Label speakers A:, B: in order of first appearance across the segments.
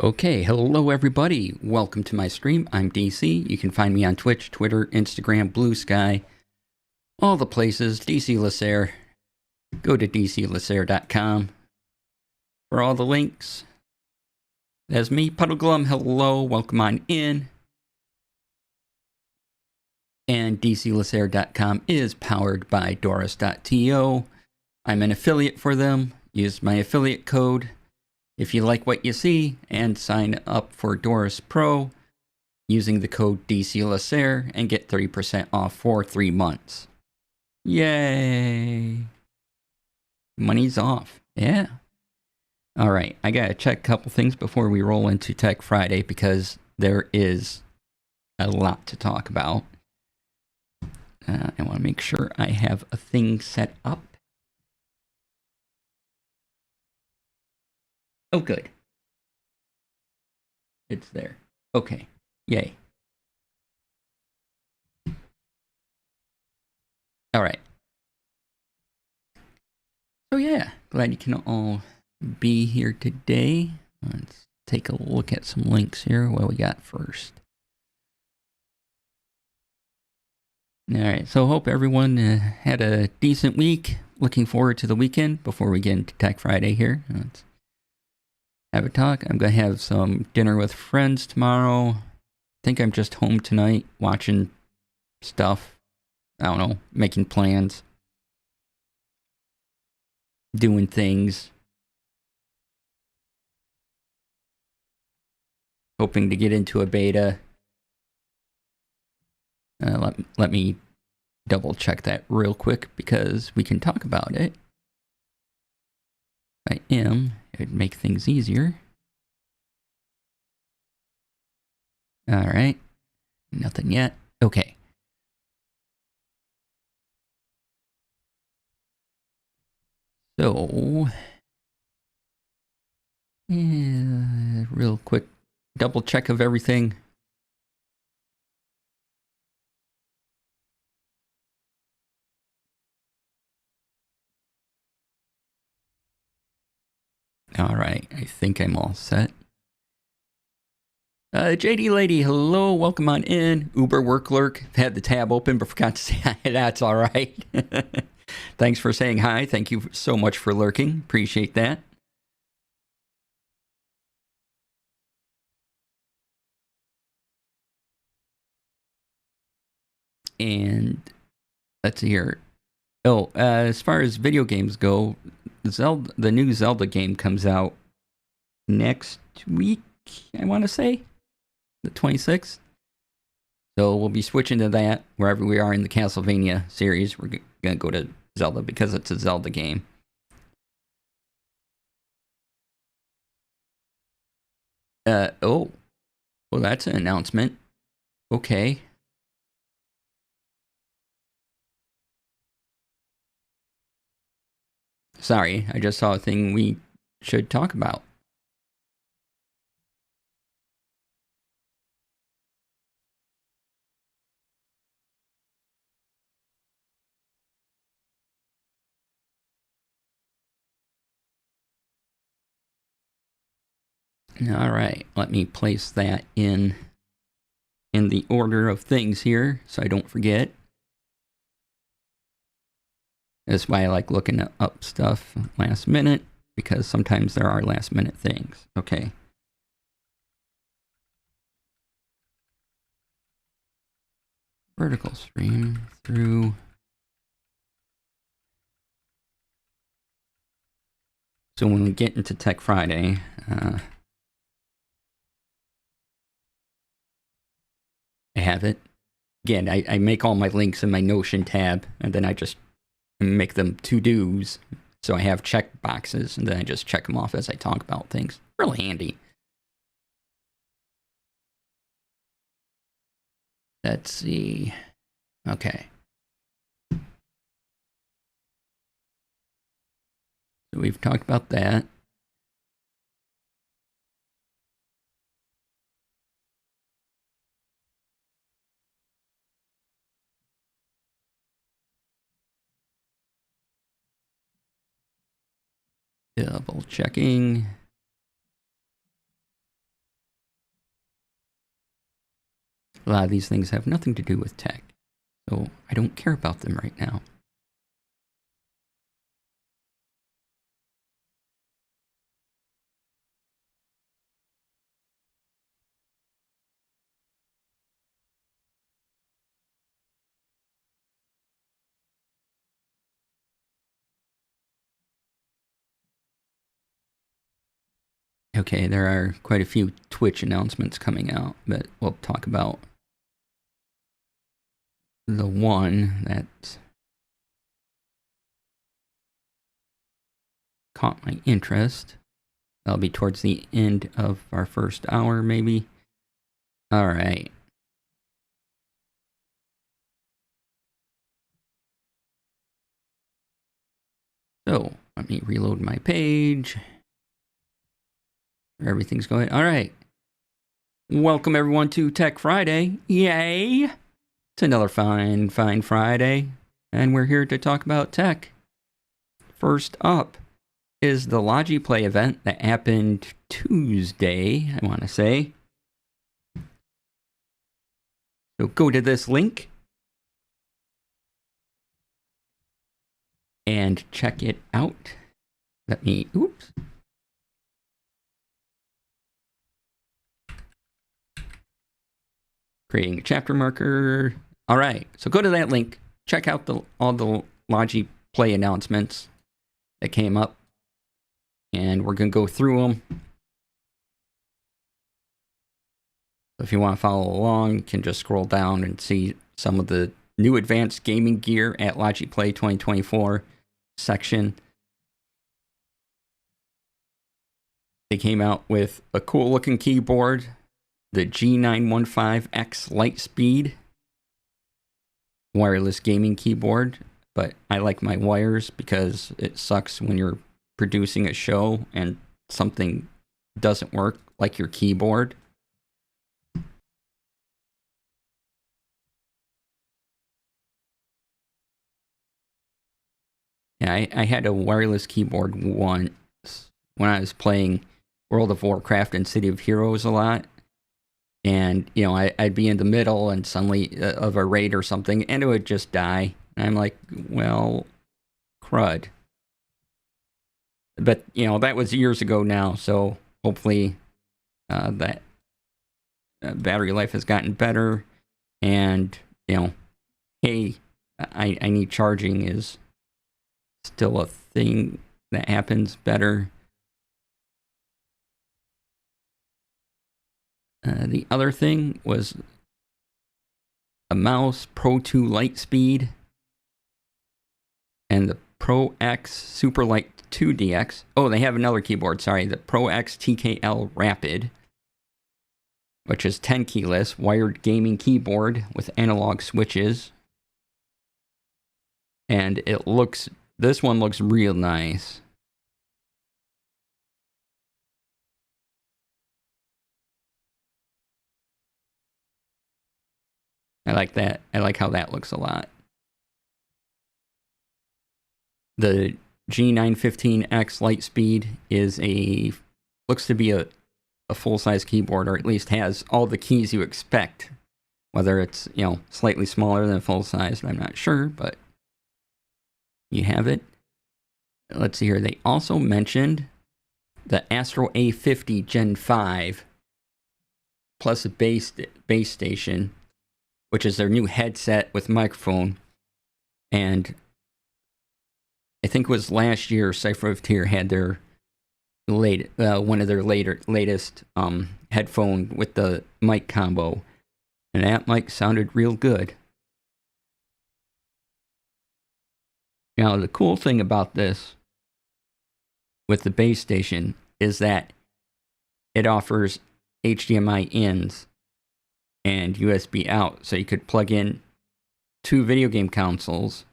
A: Okay, hello everybody. Welcome to my stream. I'm DC. You can find me on Twitch, Twitter, Instagram, Blue Sky, all the places. DC Lasair. Go to dclasair.com for all the links. That's me, Puddleglum. Hello, welcome on in. And dclasair.com is powered by Doris.to. I'm an affiliate for them. Use my affiliate code if you like what you see and sign up for Doris Pro using the code DCLasair and get 30% off for 3 months. Yay! Money's off. Yeah. All right, I gotta check a couple things before we roll into Tech Friday because there is a lot to talk about. I want to make sure I have a thing set up. Oh, good. It's there. Okay. Yay. All right. So yeah, glad you can all be here today. Let's take a look at some links here. What we got first? All right, so hope everyone had a decent week. Looking forward to the weekend before we get into Tech Friday here. Let's have a talk. I'm going to have some dinner with friends tomorrow. I think I'm just home tonight watching stuff. I don't know, making plans, doing things. Hoping to get into a beta. Let me double check that real quick because we can talk about it. If I am, it would make things easier. All right. Nothing yet. Okay. So, real quick double check of everything. All right, I think I'm all set. JD Lady, hello, welcome on in. Uber Work Lurk, had the tab open but forgot to say hi. That's all right. Thanks for saying hi. Thank you so much for lurking. Appreciate that. And let's see here. Oh, as far as video games go, the new Zelda game comes out next week, I want to say, the 26th. So we'll be switching to that wherever we are in the Castlevania series. We're going to go to Zelda because it's a Zelda game. Oh, well, that's an announcement. Okay. Sorry, I just saw a thing we should talk about. All right, let me place that in the order of things here so I don't forget. That's why I like looking up stuff last minute, because sometimes there are last minute things. Okay. Vertical stream through. So when we get into Tech Friday, I have it. Again, I make all my links in my Notion tab, and then I just make them to-dos. So I have check boxes, and then I just check them off as I talk about things. Real handy. Let's see. Okay. So we've talked about that. Double checking. A lot of these things have nothing to do with tech, so I don't care about them right now. Okay, there are quite a few Twitch announcements coming out, but we'll talk about the one that caught my interest. That'll be towards the end of our first hour, maybe. All right. So let me reload my page. Everything's going. All right. Welcome everyone to Tech Friday. Yay! It's another fine Friday, and we're here to talk about tech. First up is the LogiPlay event that happened Tuesday, I want to say. So go to this link and check it out. Let me, oops. Creating a chapter marker. All right, so go to that link. Check out all the LogiPlay announcements that came up. And we're going to go through them. So if you want to follow along, you can just scroll down and see some of the new advanced gaming gear at LogiPlay 2024 section. They came out with a cool looking keyboard, the G915X Lightspeed wireless gaming keyboard, but I like my wires because it sucks when you're producing a show and something doesn't work, like your keyboard. Yeah, I had a wireless keyboard once when I was playing World of Warcraft and City of Heroes a lot. And, you know, I'd be in the middle and suddenly of a raid or something, and it would just die. And I'm like, well, crud. But, you know, that was years ago now, so hopefully that battery life has gotten better. And, you know, hey, I need charging is still a thing that happens better. The other thing was a mouse Pro 2 Lightspeed and the Pro X Superlight 2DX. Oh, they have another keyboard, sorry. The Pro X TKL Rapid, which is 10 keyless, wired gaming keyboard with analog switches. And this one looks real nice. I like that. I like how that looks a lot. The G915X Lightspeed looks to be a full-size keyboard, or at least has all the keys you expect. Whether it's, you know, slightly smaller than full-size, I'm not sure, but you have it. Let's see here. They also mentioned the Astro A50 Gen 5 plus a base station, which is their new headset with microphone. And I think it was last year, Cypher of Tier had their one of their latest headphone with the mic combo, and that mic sounded real good. Now, the cool thing about this with the base station is that it offers HDMI ins and USB out, so you could plug in 2 video game consoles,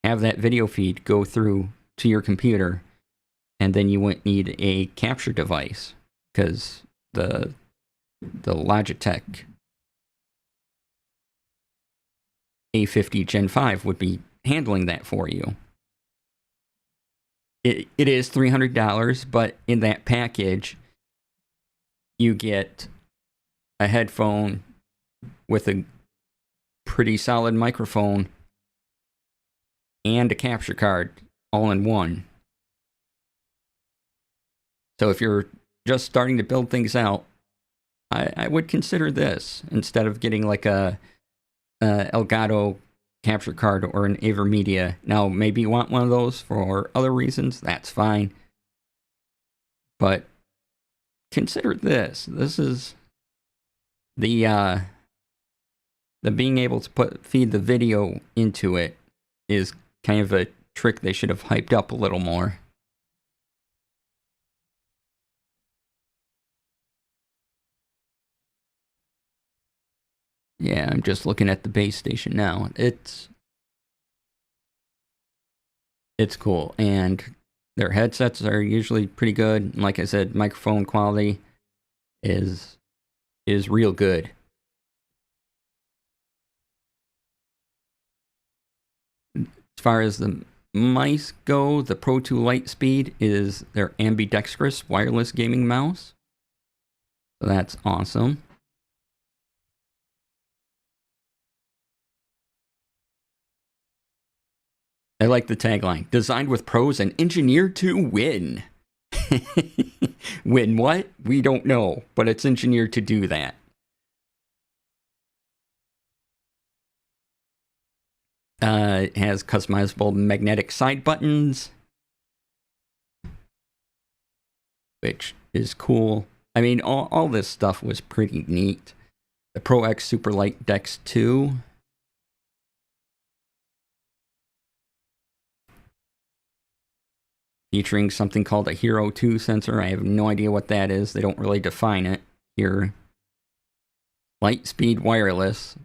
A: have that video feed go through to your computer, and then you wouldn't need a capture device because the Logitech A50 Gen 5 would be handling that for you. It is $300, but in that package, you get a headphone with a pretty solid microphone and a capture card all in one. So if you're just starting to build things out, I would consider this instead of getting like a Elgato capture card or an AverMedia. Now, maybe you want one of those for other reasons. That's fine. But consider this. This is the being able to feed the video into it is kind of a trick they should have hyped up a little more. Yeah, I'm just looking at the base station now. It's cool, and their headsets are usually pretty good. Like I said, microphone quality is real good. As far as the mice go, the Pro 2 Lightspeed is their ambidextrous wireless gaming mouse. So that's awesome. I like the tagline. Designed with pros and engineered to win. Win what? We don't know, but it's engineered to do that. It has customizable magnetic side buttons, which is cool. I mean, all this stuff was pretty neat. The Pro X Superlight Dex 2. Featuring something called a Hero 2 sensor. I have no idea what that is. They don't really define it here. Lightspeed wireless.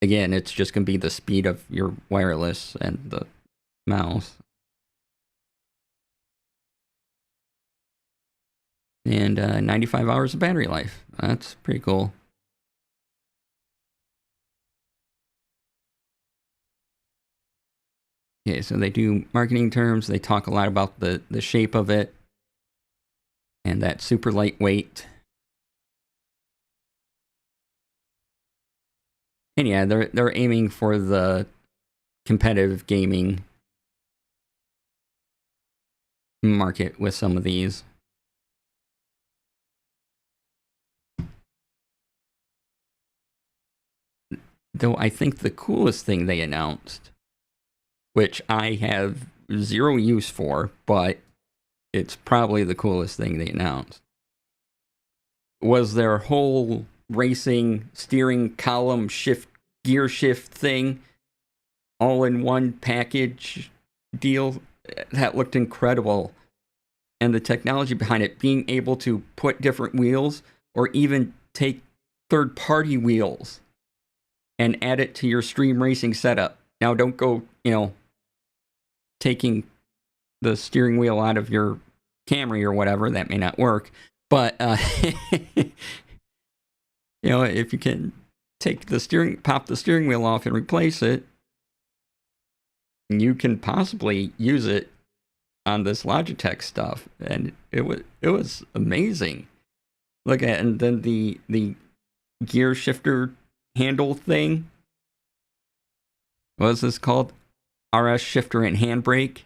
A: Again, it's just going to be the speed of your wireless and the mouse. And 95 hours of battery life. That's pretty cool. Okay, so they do marketing terms. They talk a lot about the shape of it and that super lightweight. And yeah, they're aiming for the competitive gaming market with some of these. Though I think the coolest thing they announced, which I have zero use for, but it's probably the coolest thing they announced, was their whole racing steering column gear shift thing all in one package deal. That looked incredible. And the technology behind it, being able to put different wheels or even take third-party wheels and add it to your stream racing setup. Now, don't go, taking the steering wheel out of your Camry or whatever. That may not work. But, if you can pop the steering wheel off and replace it, you can possibly use it on this Logitech stuff. And it was amazing. Look at, and then the gear shifter handle thing. What is this called? RS shifter and handbrake.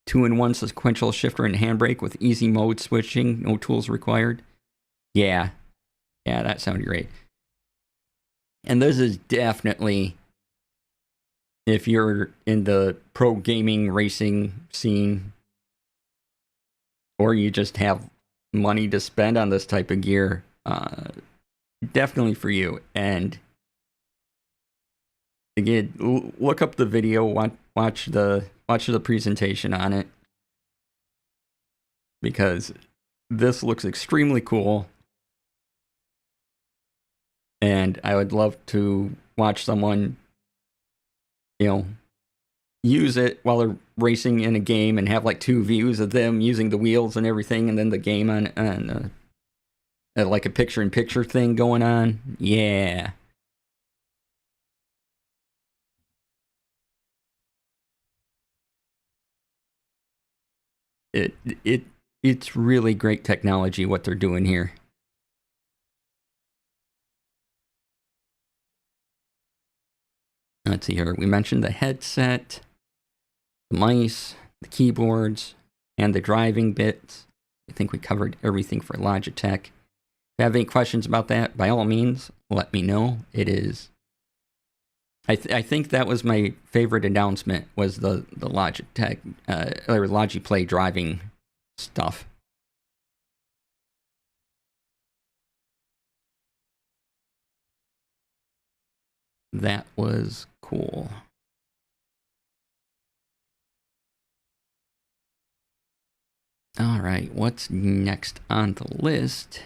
A: 2-in-1 sequential shifter and handbrake with easy mode switching. No tools required. Yeah, that sounded great. And this is definitely, if you're in the pro gaming racing scene, or you just have money to spend on this type of gear, definitely for you. And again, look up the video, watch the presentation on it, because this looks extremely cool. And I would love to watch someone, use it while they're racing in a game and have like two views of them using the wheels and everything, and then the game on like a picture-in-picture thing going on. Yeah. It's really great technology what they're doing here. Let's see here. We mentioned the headset, the mice, the keyboards, and the driving bits. I think we covered everything for Logitech. If you have any questions about that, by all means, let me know. It is... I think that was my favorite announcement, was the Logitech, or Logiplay driving stuff. That was cool. All right, what's next on the list?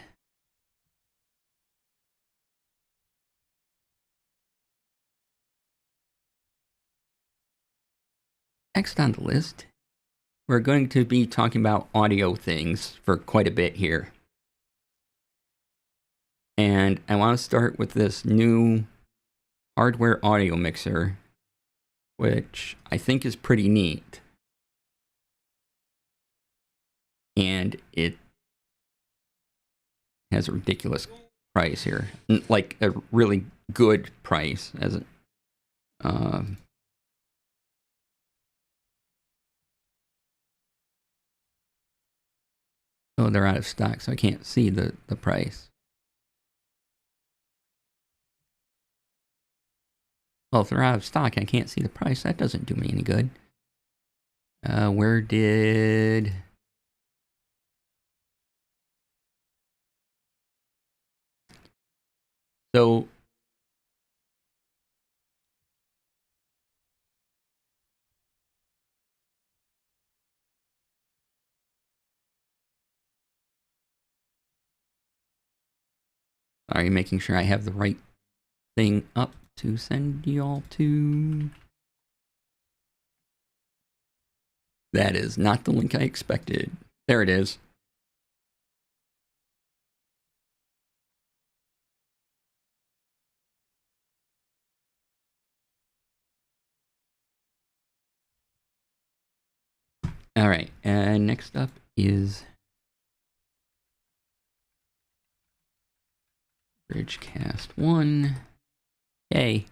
A: Next on the list, we're going to be talking about audio things for quite a bit here. And I want to start with this new hardware audio mixer, which I think is pretty neat. And it has a ridiculous price here, like a really good price. Oh, they're out of stock, so I can't see the price. Well, if they're out of stock, I can't see the price. That doesn't do me any good. Where did... So... Sorry, making sure I have the right thing up to send y'all to. That is not the link I expected. There it is. All right, and next up is Bridgecast 1. Yay.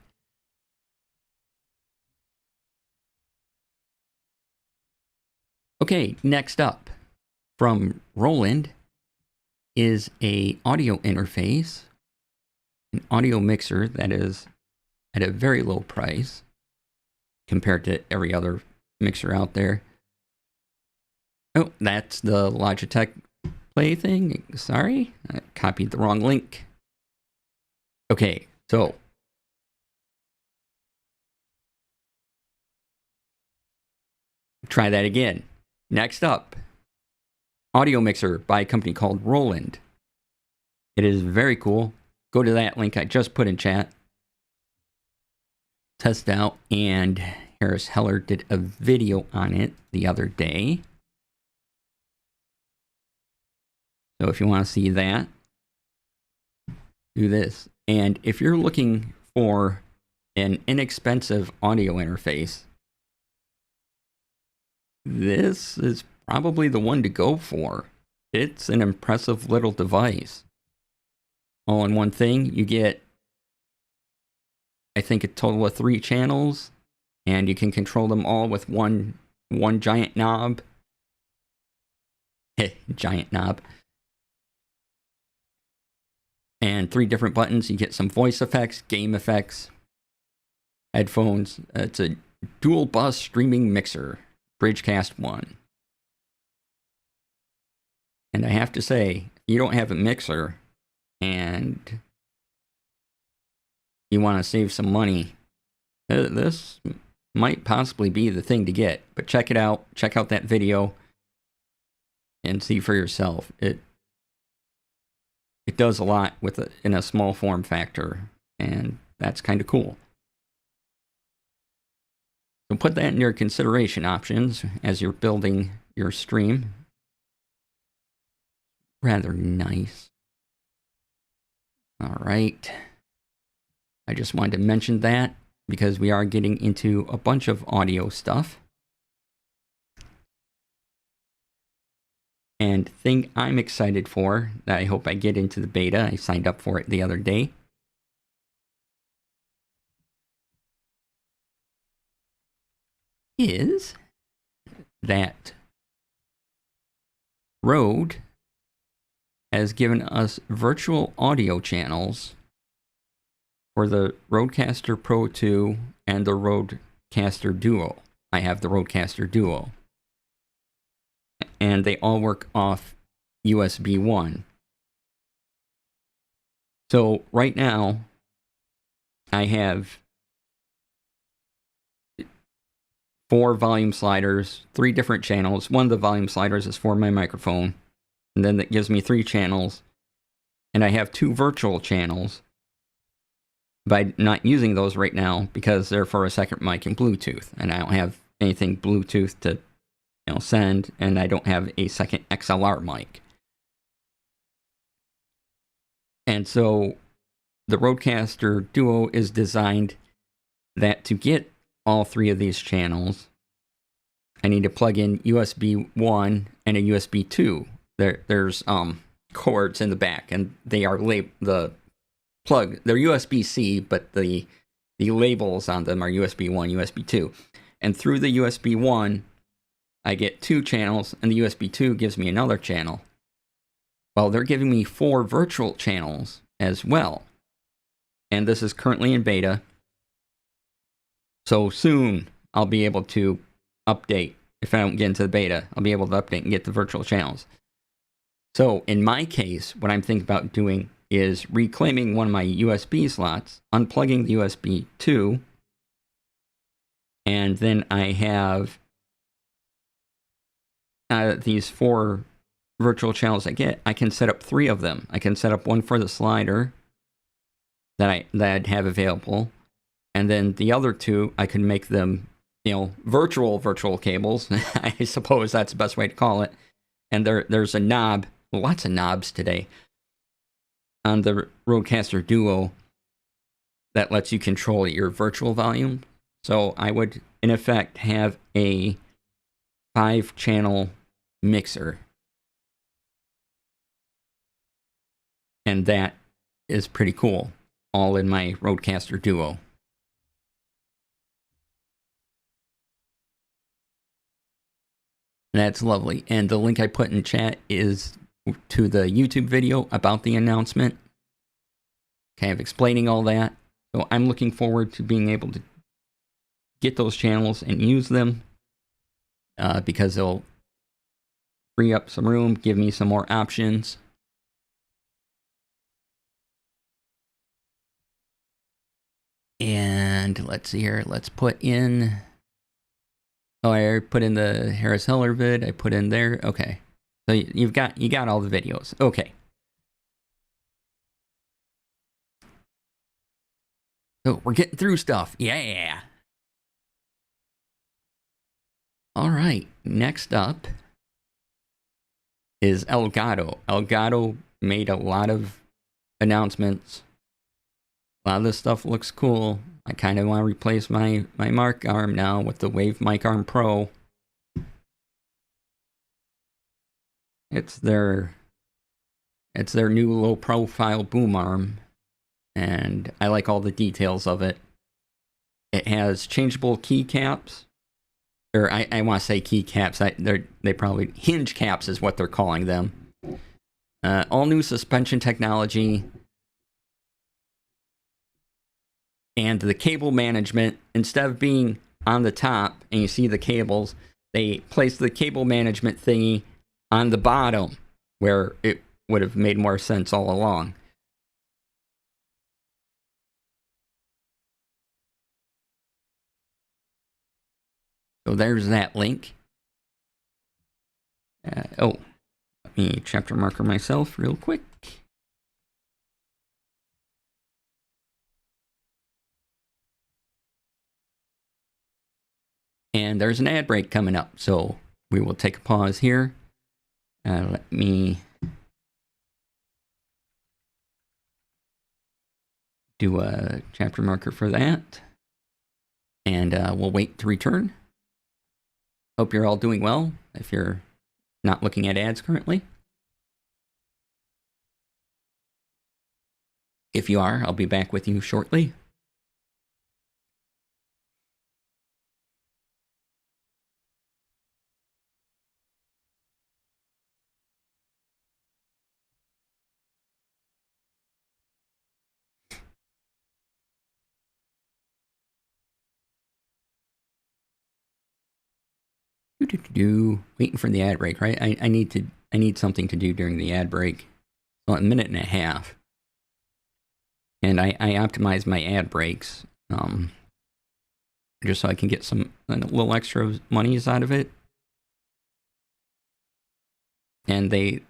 A: Okay, next up from Roland is a audio interface, an audio mixer that is at a very low price compared to every other mixer out there. Oh, that's the Logitech Play thing. Sorry, I copied the wrong link. Okay, so try that again. Next up, audio mixer by a company called Roland. It is very cool. Go to that link I just put in chat. Test out, and Harris Heller did a video on it the other day. So if you want to see that, do this. And if you're looking for an inexpensive audio interface, this is probably the one to go for. It's an impressive little device. All in one thing, you get, I think, a total of 3 channels, and you can control them all with one giant knob. Giant knob. And 3 different buttons. You get some voice effects, game effects, headphones. It's a dual bus streaming mixer, Bridgecast 1. And I have to say, if you don't have a mixer and you want to save some money, this might possibly be the thing to get. But check it out. Check out that video and see for yourself. It does a lot with in a small form factor, and that's kind of cool. So put that in your consideration options as you're building your stream. Rather nice. All right. I just wanted to mention that because we are getting into a bunch of audio stuff. And thing I'm excited for, that I hope I get into the beta, I signed up for it the other day, is that Rode has given us virtual audio channels for the Rodecaster Pro 2 and the Rodecaster Duo. I have the Rodecaster Duo. And they all work off USB 1. So right now, I have 4 volume sliders, 3 different channels. One of the volume sliders is for my microphone. And then that gives me 3 channels. And I have 2 virtual channels. But I'm not using those right now because they're for a second mic and Bluetooth. And I don't have anything Bluetooth to send. And I don't have a second XLR mic. And so the Rodecaster Duo is designed that to get all 3 of these channels, I need to plug in USB 1 and a USB 2. There's cords in the back, and they are the plug. They're USB-C, but the labels on them are USB 1, USB 2. And through the USB 1, I get 2 channels, and the USB 2 gives me another channel. Well, they're giving me 4 virtual channels as well. And this is currently in beta. So soon, I'll be able to update. If I don't get into the beta, I'll be able to update and get the virtual channels. So in my case, what I'm thinking about doing is reclaiming one of my USB slots, unplugging the USB 2, and then I have these 4 virtual channels I get. I can set up 3 of them. I can set up one for the slider that I'd have available, and then the other 2 I can make them virtual cables. I suppose that's the best way to call it. And there's a knob, lots of knobs today, on the Rodecaster Duo that lets you control your virtual volume. So I would, in effect, have a 5-channel mixer. And that is pretty cool, all in my Rodecaster Duo. That's lovely. And the link I put in chat is to the YouTube video about the announcement, kind of explaining all that. So I'm looking forward to being able to get those channels and use them because they'll free up some room, give me some more options. And let's see here. Let's put in... Oh, I already put in the Harris Heller vid. I put in there. Okay. So you got all the videos. Okay. So we're getting through stuff. Yeah. All right. Next up is Elgato. Elgato made a lot of announcements. A lot of this stuff looks cool. I kind of want to replace my Mark arm now with the Wave Mic Arm Pro. It's their new low profile boom arm, and I like all the details of it. It has changeable keycaps, or I want to say keycaps. They probably hinge caps is what they're calling them. All new suspension technology. And the cable management, instead of being on the top and you see the cables, they place the cable management thingy on the bottom where it would have made more sense all along. So there's that link. Let me chapter marker myself real quick. And there's an ad break coming up, so we will take a pause here. Let me do a chapter marker for that. And we'll wait to return. Hope you're all doing well, if you're not looking at ads currently. If you are, I'll be back with you shortly. Waiting for the ad break, right? I need something to do during the ad break. Well, a minute and a half. And I optimize my ad breaks, just so I can get some a little extra monies out of it. And they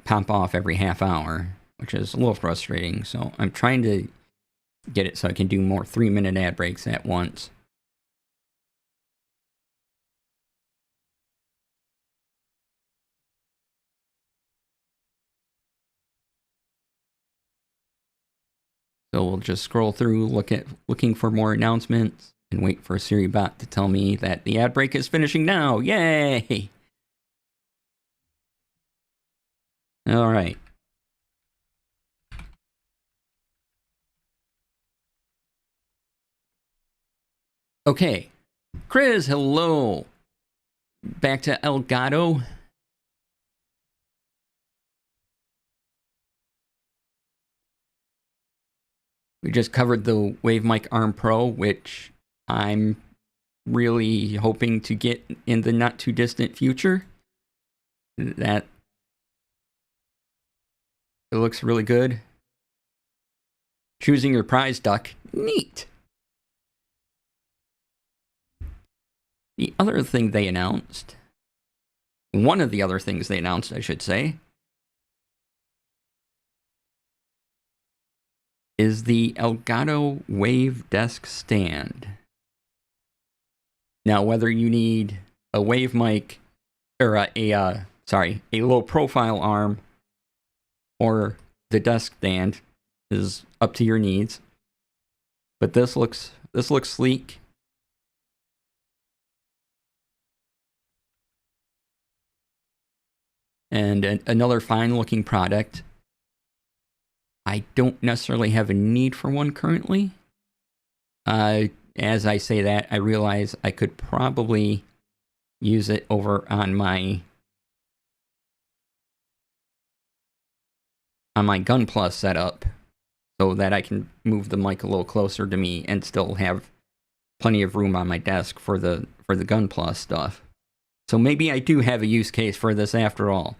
A: pop off every half hour, which is a little frustrating. So I'm trying to get it so I can do more 3-minute ad breaks at once. So we'll just scroll through, looking for more announcements, and wait for SiriBot to tell me that the ad break is finishing now. Yay! All right. Okay. Chris, hello. Back to Elgato. We just covered the Wave Mic Arm Pro, which I'm really hoping to get in the not too distant future. That it looks really good. Choosing your prize duck. Neat. The other thing they announced, one of the other things they announced, I should say, is the Elgato Wave Desk Stand. Now, whether you need a wave mic or a low profile arm or the desk stand is up to your needs. But this looks sleek. And another fine looking product. I don't necessarily have a need for one currently. As I say that, I realize I could probably use it over on my Gun Plus setup, so that I can move the mic a little closer to me and still have plenty of room on my desk for the Gun Plus stuff. So maybe I do have a use case for this after all.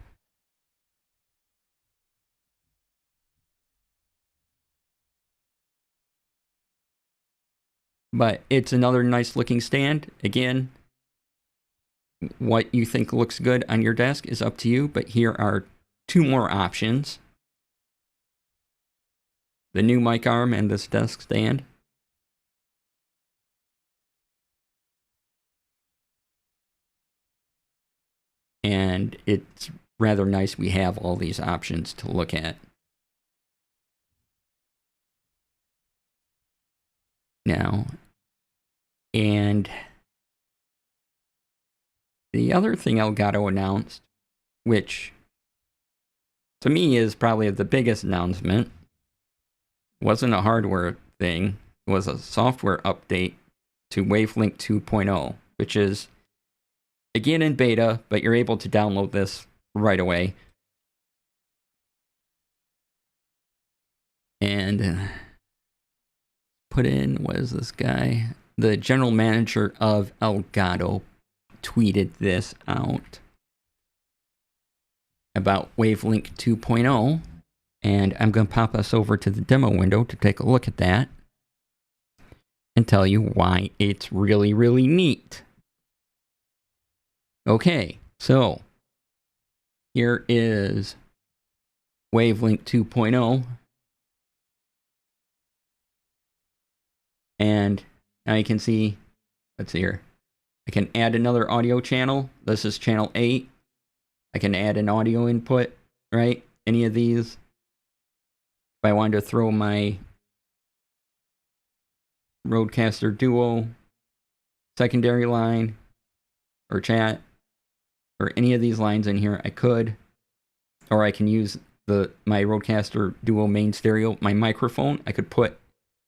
A: But it's another nice looking stand. Again, what you think looks good on your desk is up to you, but here are 2 more options. The new mic arm and this desk stand. And it's rather nice we have all these options to look at. Now, and the other thing Elgato announced, which to me is probably the biggest announcement, wasn't a hardware thing. It was a software update to Wavelink 2.0, which is again in beta, but you're able to download this right away. And put in, what is this guy? The general manager of Elgato tweeted this out about Wavelink 2.0. And I'm going to pop us over to the demo window to take a look at that and tell you why it's really, really neat. Okay, so here is Wavelink 2.0. And now you can see, let's see here. I can add another audio channel. This is channel 8. I can add an audio input, right? Any of these. If I wanted to throw my Rodecaster Duo secondary line or chat or any of these lines in here, I could. Or I can use my Rodecaster Duo main stereo, my microphone. I could put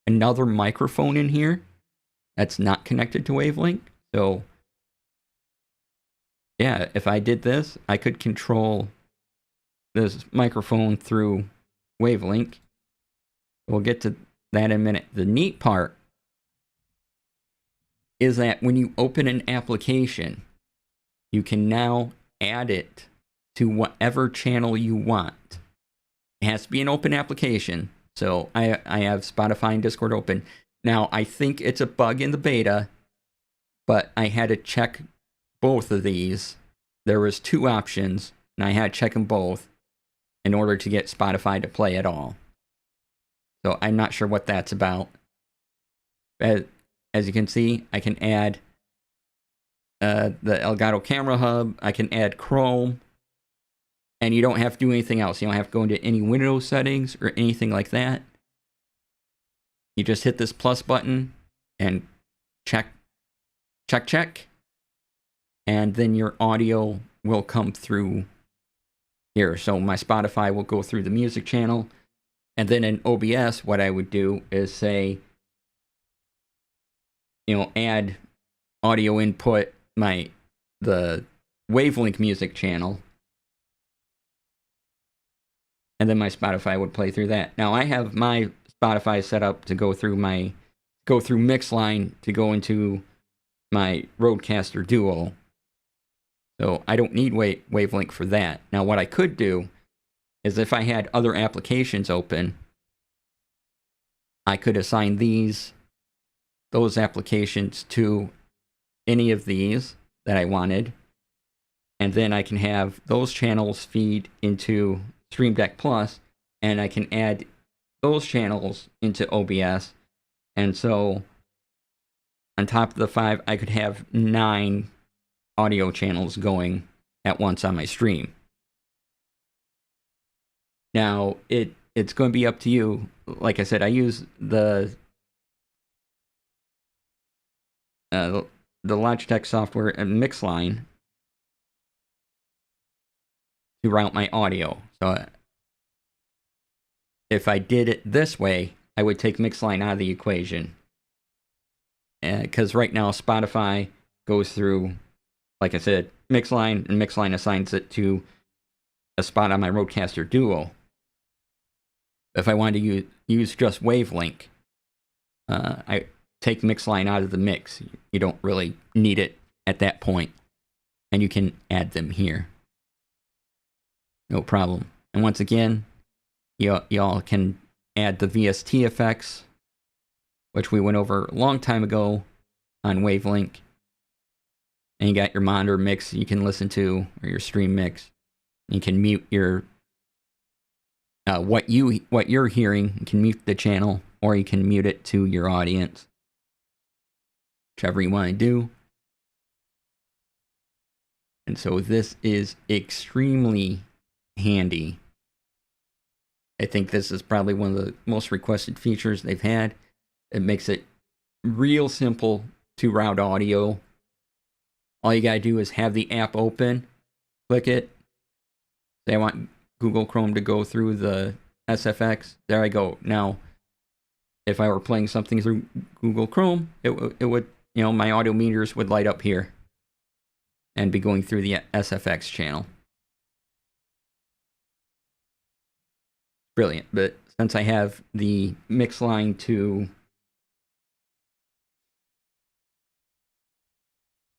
A: another microphone in here that's not connected to Wavelink. So yeah, if I did this, I could control this microphone through Wavelink. We'll get to that in a minute. The neat part is that when you open an application, you can now add it to whatever channel you want. It has to be an open application. So I have Spotify and Discord open. Now, I think it's a bug in the beta, but I had to check both of these. There was 2 options, and I had to check them both in order to get Spotify to play at all. So I'm not sure what that's about. As you can see, I can add the Elgato Camera Hub. I can add Chrome. And you don't have to do anything else. You don't have to go into any Windows settings or anything like that. You just hit this plus button and check. And then your audio will come through here. So my Spotify will go through the music channel. And then in OBS, what I would do is say, add audio input, the Wavelink music channel. And then my Spotify would play through that. Now I have my Spotify set up to go through Mixline to go into my Rodecaster Duo. So I don't need Wavelink for that. Now what I could do is if I had other applications open, I could assign those applications to any of these that I wanted. And then I can have those channels feed into Stream Deck Plus, and I can add those channels into OBS. And so on top of the 5, I could have 9 audio channels going at once on my stream. Now, it's going to be up to you. Like I said, I use the Logitech software and Mixline to route my audio. So if I did it this way, I would take Mixline out of the equation. Because right now, Spotify goes through, like I said, Mixline, and Mixline assigns it to a spot on my Rodecaster Duo. If I wanted to use just Wavelink, I take Mixline out of the mix. You don't really need it at that point, and you can add them here. No problem. And once again, y'all can add the VST effects, which we went over a long time ago on Wavelink. And you got your monitor mix you can listen to, or your stream mix. You can mute your what you're hearing. You can mute the channel, or you can mute it to your audience, whichever you want to do. And so this is extremely handy. I think this is probably one of the most requested features they've had. It makes it real simple to route audio. All you gotta do is have the app open, click it, say I want Google Chrome to go through the SFX. There I go. Now, if I were playing something through Google Chrome, it would, my audio meters would light up here and be going through the SFX channel. Brilliant. But since I have the Mixline to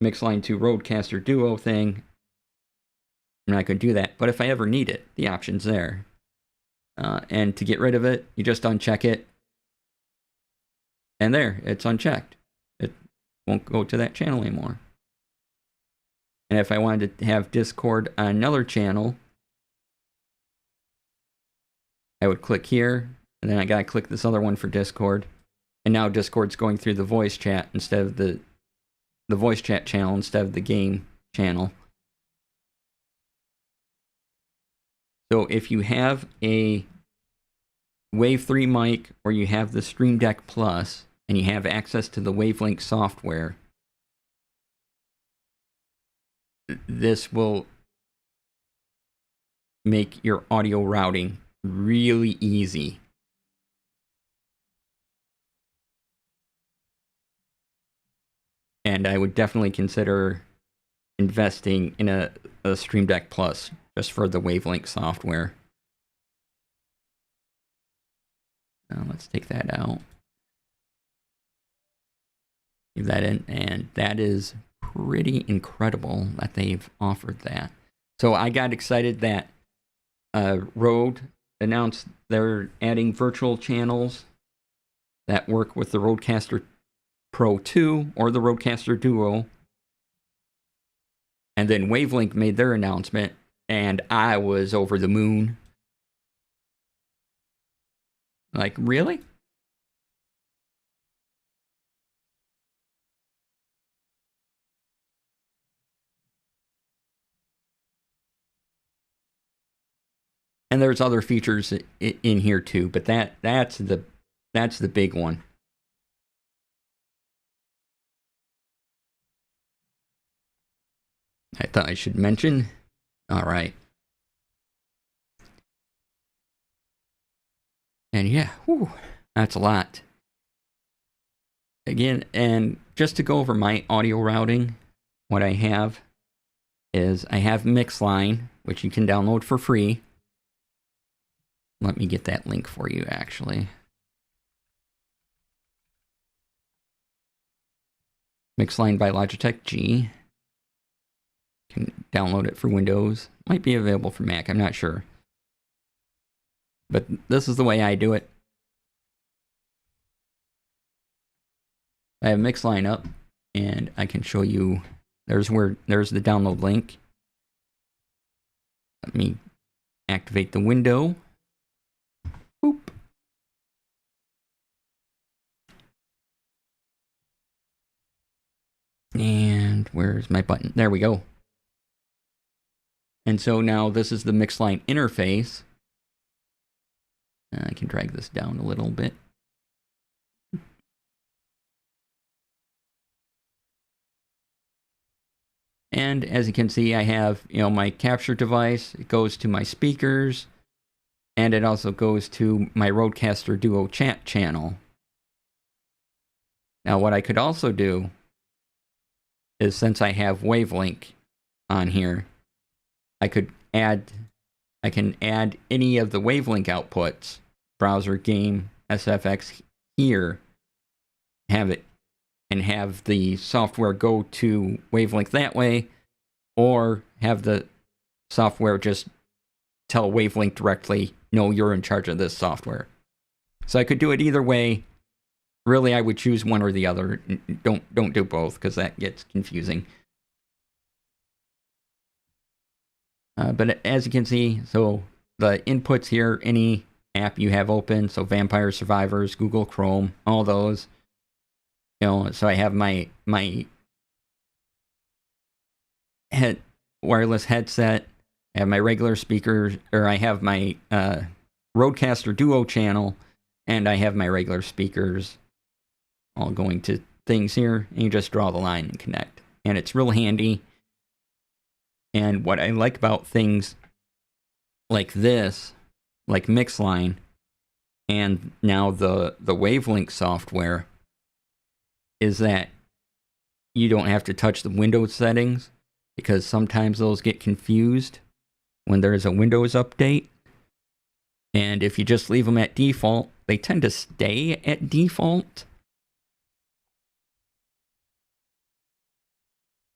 A: Rodecaster Duo thing, I'm not going to do that. But if I ever need it, the option's there. And to get rid of it, you just uncheck it. And there, it's unchecked. It won't go to that channel anymore. And if I wanted to have Discord on another channel, I would click here, and then I gotta click this other one for Discord. And now Discord's going through the voice chat instead of the voice chat channel instead of the game channel. So if you have a Wave 3 mic, or you have the Stream Deck Plus, and you have access to the Wavelink software, this will make your audio routing really easy. And I would definitely consider investing in a Stream Deck Plus just for the Wavelink software. Let's take that out. Leave that in, and that is pretty incredible that they've offered that. So I got excited that Rode announced they're adding virtual channels that work with the Rodecaster Pro 2 or the Rodecaster Duo. And then Wavelength made their announcement, and I was over the moon. Like, really? And there's other features in here too, but that's the big one. I thought I should mention. All right. And yeah, whew, that's a lot. Again, and just to go over my audio routing, what I have is I have Mixline, which you can download for free. Let me get that link for you, actually. Mixline by Logitech G. You can download it for Windows. Might be available for Mac, I'm not sure. But this is the way I do it. I have Mixline up, and I can show you. There's the download link. Let me activate the window. Boop. And where's my button? There we go. And so now this is the Mixline interface. I can drag this down a little bit. And as you can see, I have, my capture device. It goes to my speakers, and it also goes to my Rodecaster Duo chat channel. Now, what I could also do is, since I have Wavelength on here, I can add any of the Wavelength outputs, browser, game, SFX here, have it, and have the software go to Wavelength that way, or have the software just tell Wavelength directly, no, you're in charge of this software. So I could do it either way. Really, I would choose one or the other. Don't do both, because that gets confusing. But as you can see, so the inputs here, any app you have open, so Vampire Survivors, Google Chrome, all those. So I have my wireless headset, I have my regular speakers, or I have my Rodecaster Duo channel, and I have my regular speakers all going to things here, and you just draw the line and connect. And it's real handy. And what I like about things like this, like Mixline, and now the Wavelength software, is that you don't have to touch the Windows settings, because sometimes those get confused when there is a Windows update. And if you just leave them at default, they tend to stay at default.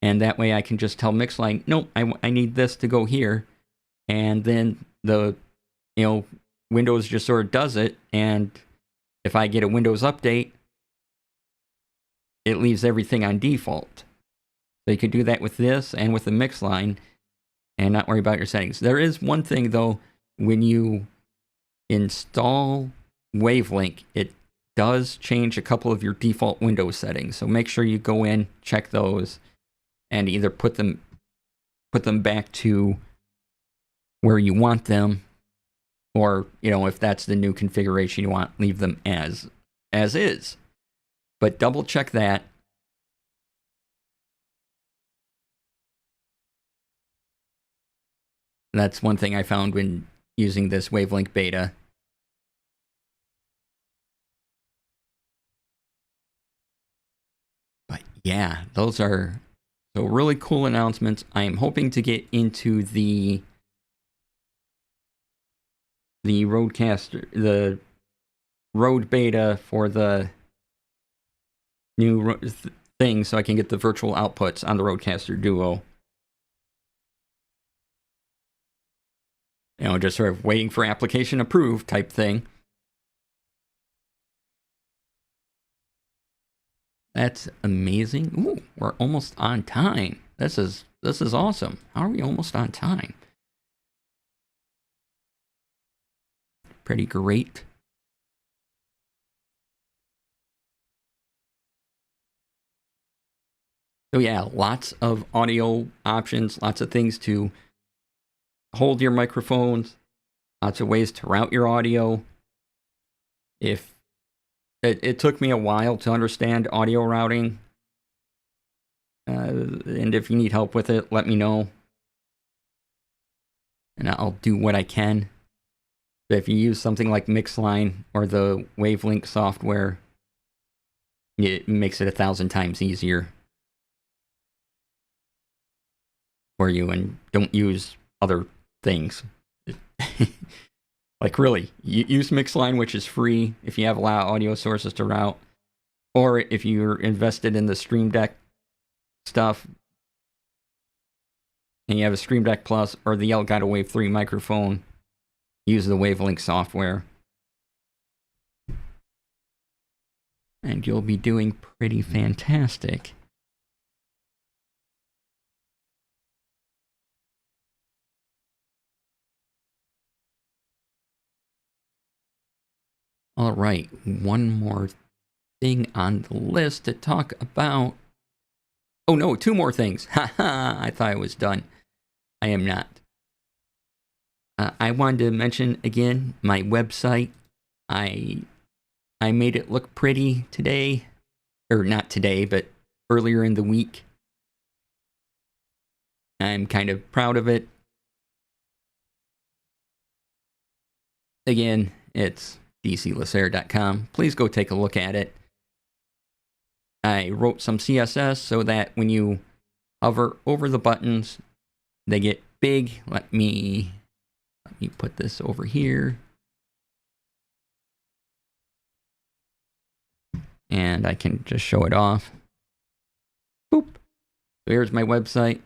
A: And that way I can just tell Mixline, nope, I need this to go here. And then the, Windows just sort of does it. And if I get a Windows update, it leaves everything on default. So you could do that with this and with the Mixline and not worry about your settings. There is one thing, though, when you install Wavelength, it does change a couple of your default Windows settings. So make sure you go in, check those, and either put them back to where you want them, or, if that's the new configuration you want, leave them as is. But double check that. That's one thing I found when using this Wavelength beta. But yeah, those are so really cool announcements. I am hoping to get into the Rodecaster, the Rode beta for the new thing so I can get the virtual outputs on the Rodecaster Duo. Just sort of waiting for application approved type thing. That's amazing. Ooh, we're almost on time. This is awesome. How are we almost on time? Pretty great. So yeah, lots of audio options, lots of things to hold your microphones, lots of ways to route your audio. If it took me a while to understand audio routing, and if you need help with it, let me know, and I'll do what I can. But if you use something like Mixline or the Wavelink software, it makes it 1,000 times easier for you, and don't use other things. Like, really, use Mixline, which is free if you have a lot of audio sources to route, or if you're invested in the Stream Deck stuff and you have a Stream Deck Plus or the Elgato Wave 3 microphone, use the Wavelink software, and you'll be doing pretty fantastic. All right, one more thing on the list to talk about. Oh no, 2 more things. Haha, I thought I was done. I am not. I wanted to mention again my website. I made it look pretty today, or not today, but earlier in the week. I'm kind of proud of it. Again, it's dclasair.com. Please go take a look at it. I wrote some CSS so that when you hover over the buttons, they get big. Let me put this over here. And I can just show it off. Boop. So here's my website.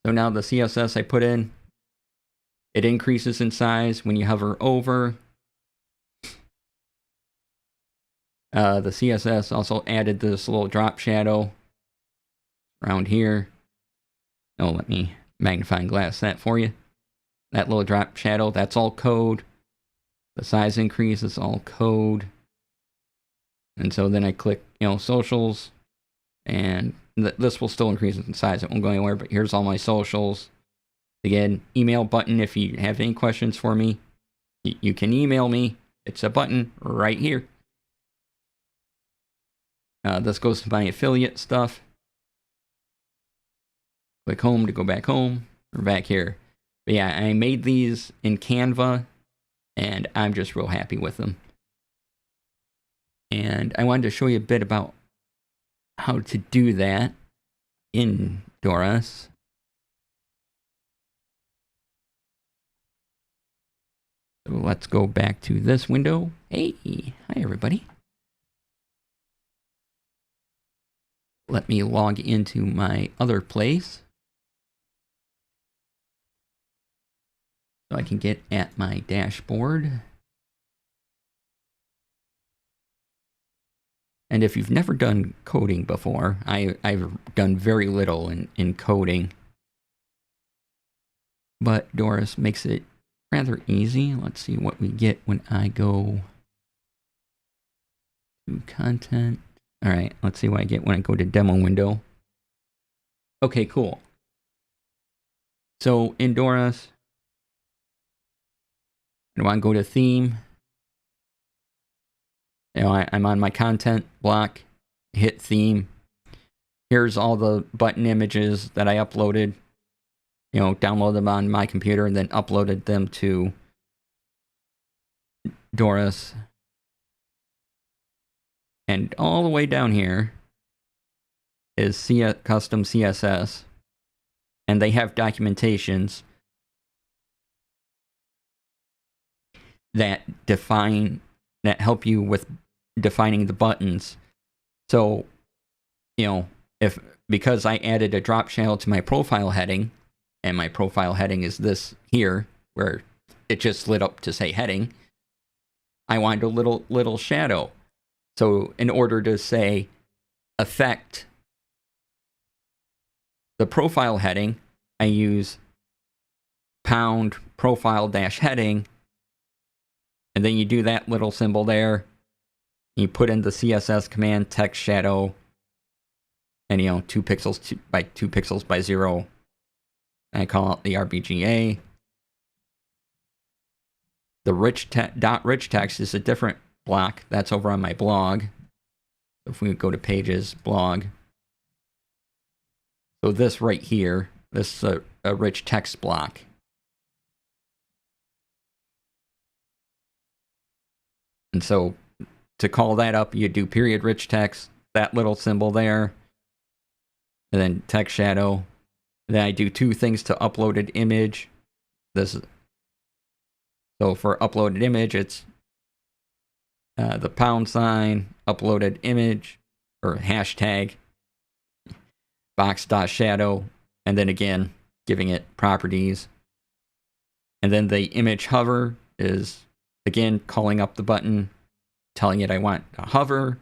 A: So now the CSS I put in, it increases in size when you hover over. The CSS also added this little drop shadow around here. Oh, let me magnifying glass that for you. That little drop shadow, that's all code. The size increase is all code. And so then I click, socials, and this will still increase in size. It won't go anywhere, but here's all my socials. Again, email button if you have any questions for me. You can email me. It's a button right here. This goes to my affiliate stuff. Click home to go back home. We're back here. But yeah, I made these in Canva, and I'm just real happy with them. And I wanted to show you a bit about how to do that in Doris. So let's go back to this window. Hey, hi everybody. Let me log into my other place so I can get at my dashboard. And if you've never done coding before, I've done very little in coding. But Doris makes it rather easy. Let's see what we get when I go to content. All right, let's see what I get when I go to demo window. Okay, cool. So in Doris, I want to go to theme. I'm on my content block, hit theme. Here's all the button images that I uploaded. Download them on my computer and then uploaded them to Doris. And all the way down here is custom CSS. And they have documentations that help you with defining the buttons. So, if because I added a drop shadow to my profile heading, and my profile heading is this here, where it just lit up to say heading, I wanted a little shadow. So in order to say affect the profile heading, I use pound profile dash heading, and then you do that little symbol there. You put in the CSS command text shadow, and 2 pixels by 2 pixels by 0. I call it the RBGA. The rich text is a different block. That's over on my blog. So if we go to pages, blog. So this right here, this is a rich text block. And so to call that up, you do period rich text, that little symbol there, and then text shadow. Then I do 2 things to uploaded image. So for uploaded image, it's the pound sign, uploaded image, or hashtag, box.shadow, and then again, giving it properties. And then the image hover is, again, calling up the button, telling it I want to hover.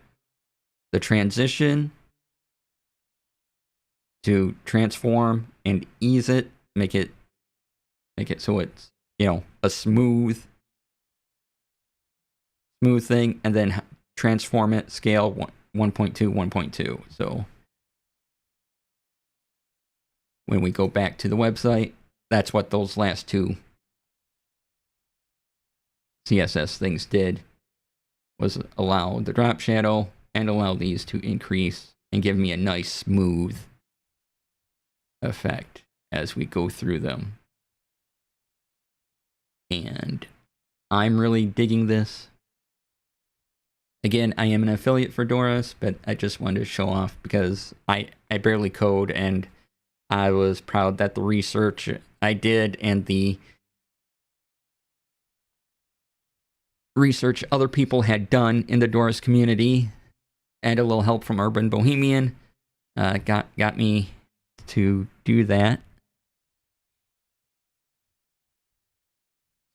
A: The transition to transform and ease it, make it so it's, a smooth thing, and then transform it, scale 1.2, 1.2. So when we go back to the website, that's what those last 2 CSS things did, was allow the drop shadow and allow these to increase and give me a nice smooth effect as we go through them. And I'm really digging this. Again, I am an affiliate for Doris, but I just wanted to show off because I barely code, and I was proud that the research I did and the research other people had done in the Doris community, and a little help from Urban Bohemian, got me to do that.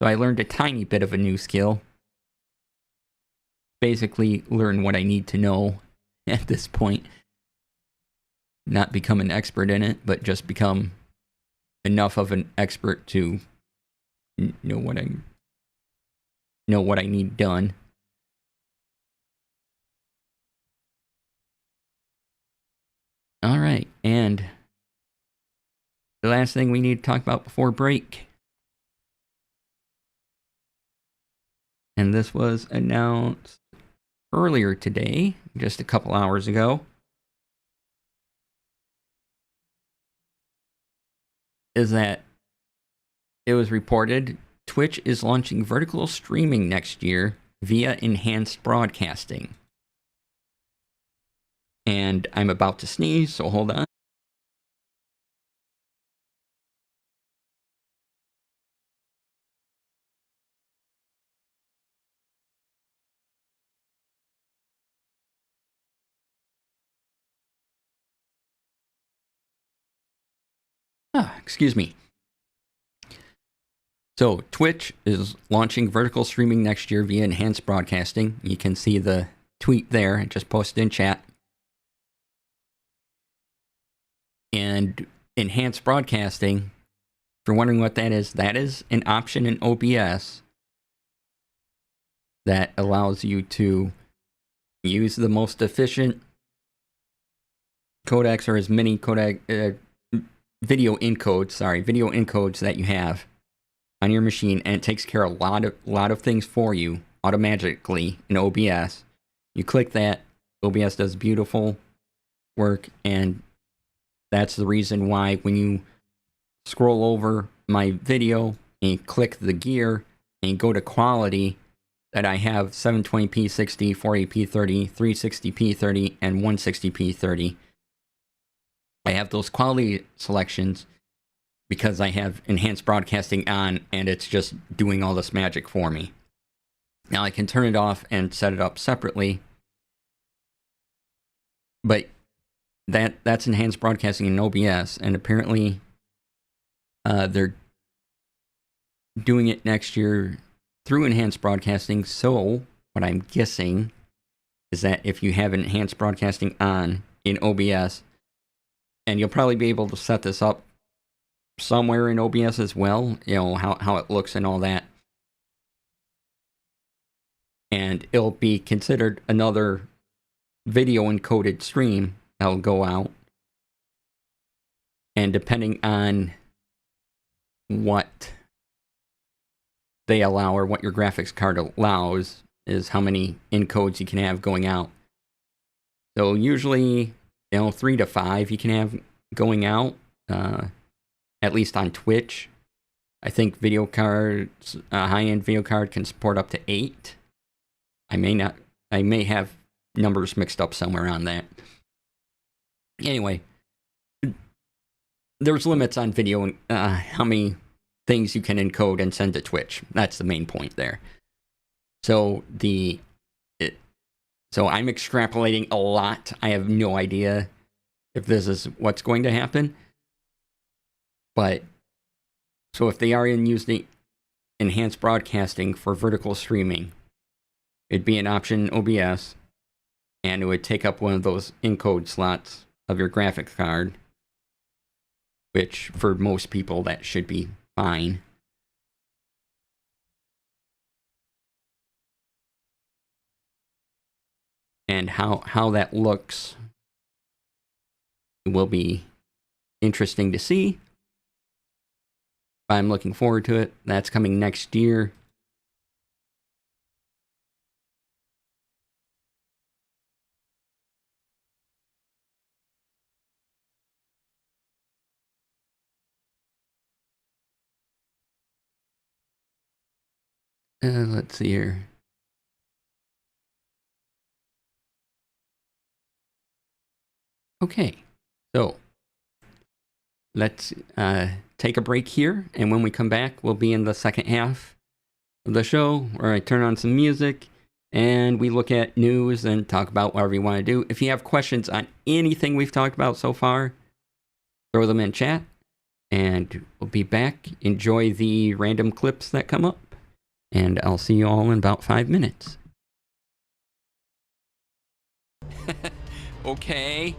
A: So I learned a tiny bit of a new skill. Basically, learn what I need to know at this point. Not become an expert in it, but just become enough of an expert to know what I need done. All right, and the last thing we need to talk about before break, and this was announced earlier today, just a couple hours ago, is that it was reported Twitch is launching vertical streaming next year via enhanced broadcasting. And I'm about to sneeze, so hold on. Excuse me. So Twitch is launching vertical streaming next year via enhanced broadcasting. You can see the tweet there. I just posted in chat. And enhanced broadcasting, if you're wondering what that is an option in OBS that allows you to use the most efficient codecs, or as many video encodes that you have on your machine, and it takes care of a lot of things for you automatically in OBS. You click that, OBS does beautiful work, and that's the reason why when you scroll over my video and you click the gear and you go to quality, that I have 720p 60, 480p 30, 360p 30, and 160p 30. I have those quality selections because I have enhanced broadcasting on, and it's just doing all this magic for me. Now I can turn it off and set it up separately, but that's enhanced broadcasting in OBS, and apparently they're doing it next year through enhanced broadcasting. So what I'm guessing is that if you have enhanced broadcasting on in OBS, and you'll probably be able to set this up somewhere in OBS as well, you know, how it looks and all that. And it'll be considered another video encoded stream that'll go out. And depending on what they allow or what your graphics card allows is how many encodes you can have going out. So usually, you know, 3 to 5 you can have going out, at least on Twitch. I think video cards, a high-end video card can support up to 8. I may have numbers mixed up somewhere on that. Anyway, there's limits on video, how many things you can encode and send to Twitch. That's the main point there. So so I'm extrapolating a lot. I have no idea if this is what's going to happen. But so if they are using enhanced broadcasting for vertical streaming, it'd be an option in OBS, and it would take up one of those encode slots of your graphics card, which for most people that should be fine. And how that looks will be interesting to see. I'm looking forward to it. That's coming next year. Let's see here. Okay, so let's take a break here, and when we come back, we'll be in the second half of the show where I turn on some music and we look at news and talk about whatever you want to do. If you have questions on anything we've talked about so far, throw them in chat, and we'll be back. Enjoy the random clips that come up, and I'll see you all in about 5 minutes. Okay.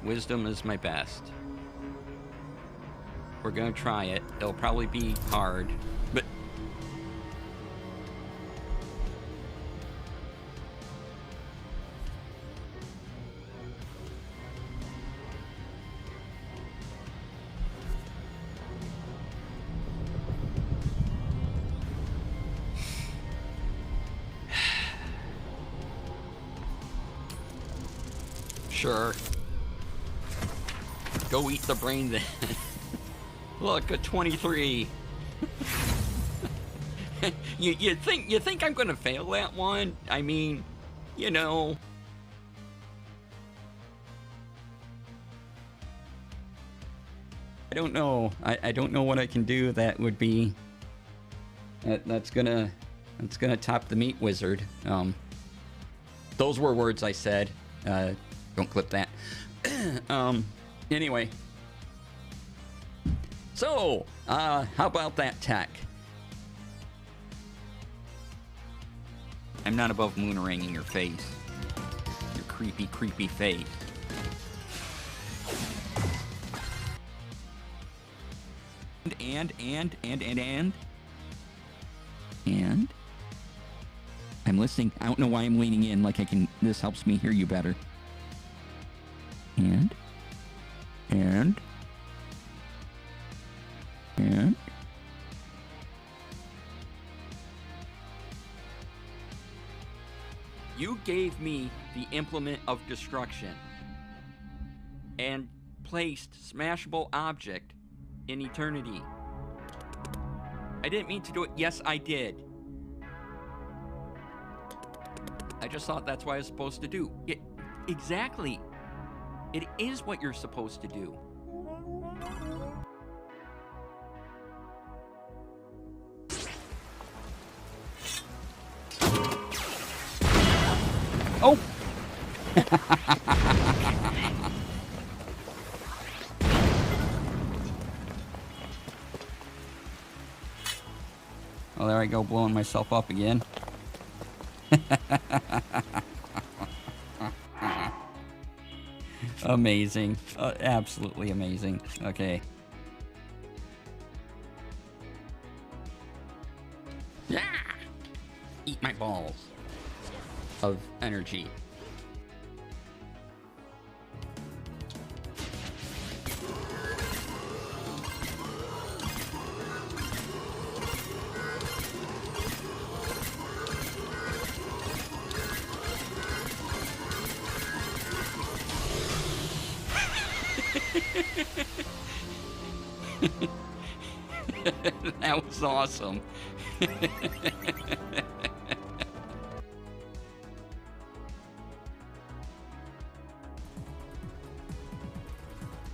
A: Wisdom is my best. We're gonna try it. It'll probably be hard, but... Sure. Go eat the brain then. Look, a 23. you think I'm gonna fail that one? I mean, you know. I don't know. I don't know what I can do that would be that's gonna top the meat wizard. Those were words I said. Don't clip that. Anyway. So, how about that tech? I'm not above mooneranging your face. Your creepy, creepy face. And I'm listening. I don't know why I'm leaning in like I can. This helps me hear you better. And you gave me the implement of destruction and placed smashable object in eternity. I didn't mean to do it. Yes, I did. I just thought that's what I was supposed to do. Exactly. It is what you're supposed to do. Oh! Well, there I go, blowing myself up again. Amazing. Absolutely amazing. Okay. Yeah! Eat my balls of energy. That was awesome.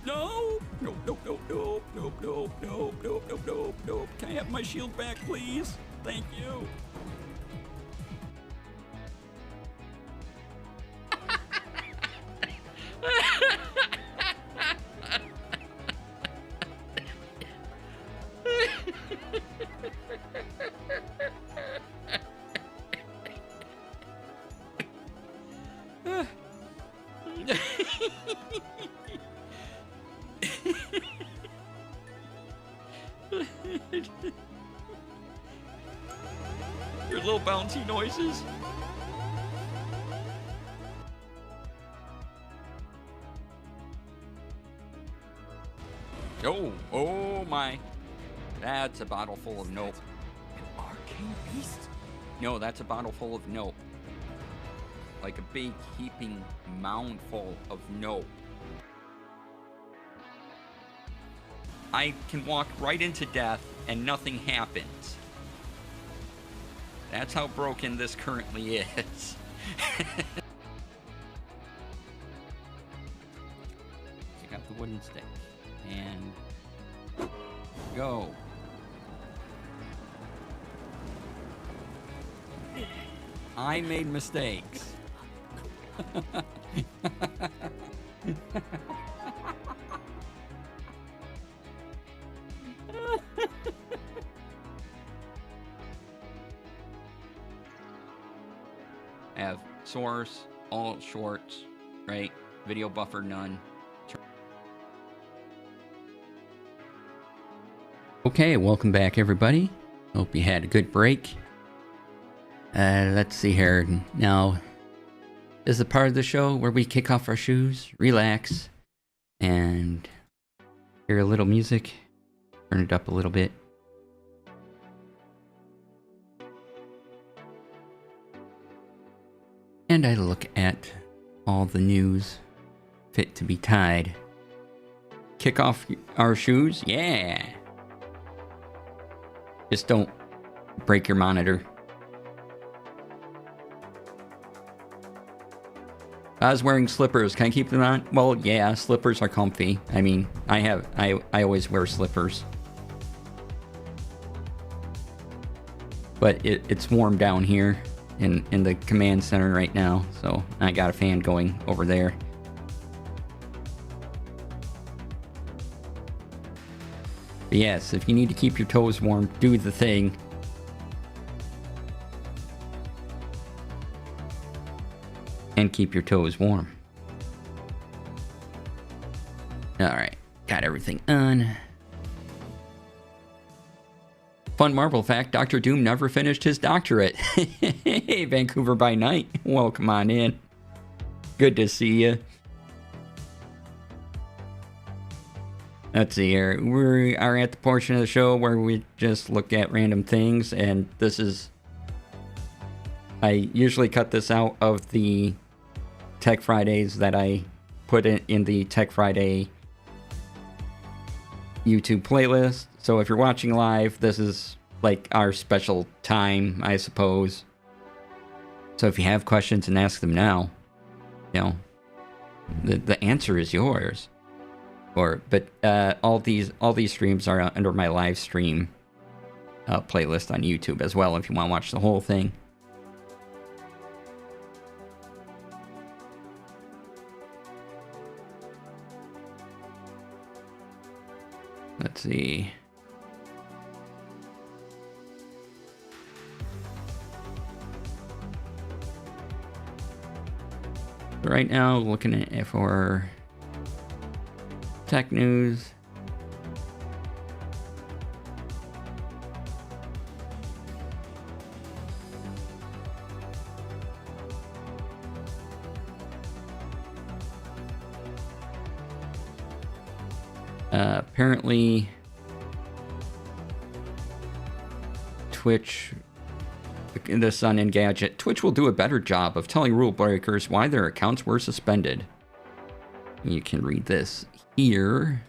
A: No! Nope, nope, nope, nope, nope, nope, nope, nope, nope, nope, nope. Can I have my shield back, please? Thank you. Your little bouncy noises. Oh my. That's a bottle full of nope.
B: An arcane beast?
A: No, that's a bottle full of nope. Like a big heaping mound full of nope. I can walk right into death and nothing happens. That's how broken this currently is. Pick up the wooden stick and go. I made mistakes. I have source, all shorts, right? Video buffer, none. Okay, welcome back, everybody. Hope you had a good break. Let's see here. Now, this is a part of the show where we kick off our shoes, relax, and hear a little music. Turn it up a little bit. And I look at all the news fit to be tied. Kick off our shoes? Yeah! Just don't break your monitor. I was wearing slippers. Can I keep them on? Well, yeah, slippers are comfy. I mean, I always wear slippers. But it's warm down here in the command center right now, so I got a fan going over there. But yes, if you need to keep your toes warm, do the thing. And keep your toes warm. Alright, got everything on. Fun Marvel fact, Dr. Doom never finished his doctorate. Hey, Vancouver by night. Welcome on in. Good to see you. Let's see here. We are at the portion of the show where we just look at random things, and this is... I usually cut this out of the Tech Fridays that I put in the Tech Friday YouTube playlist. So if you're watching live, this is like our special time, I suppose. So if you have questions, and ask them now, you know, the answer is yours. But all these streams are under my live stream playlist on YouTube as well, if you want to watch the whole thing. Let's see. Right now, looking at for tech news. Apparently, Twitch, the Sun and Gadget, Twitch will do a better job of telling rule breakers why their accounts were suspended. You can read this here.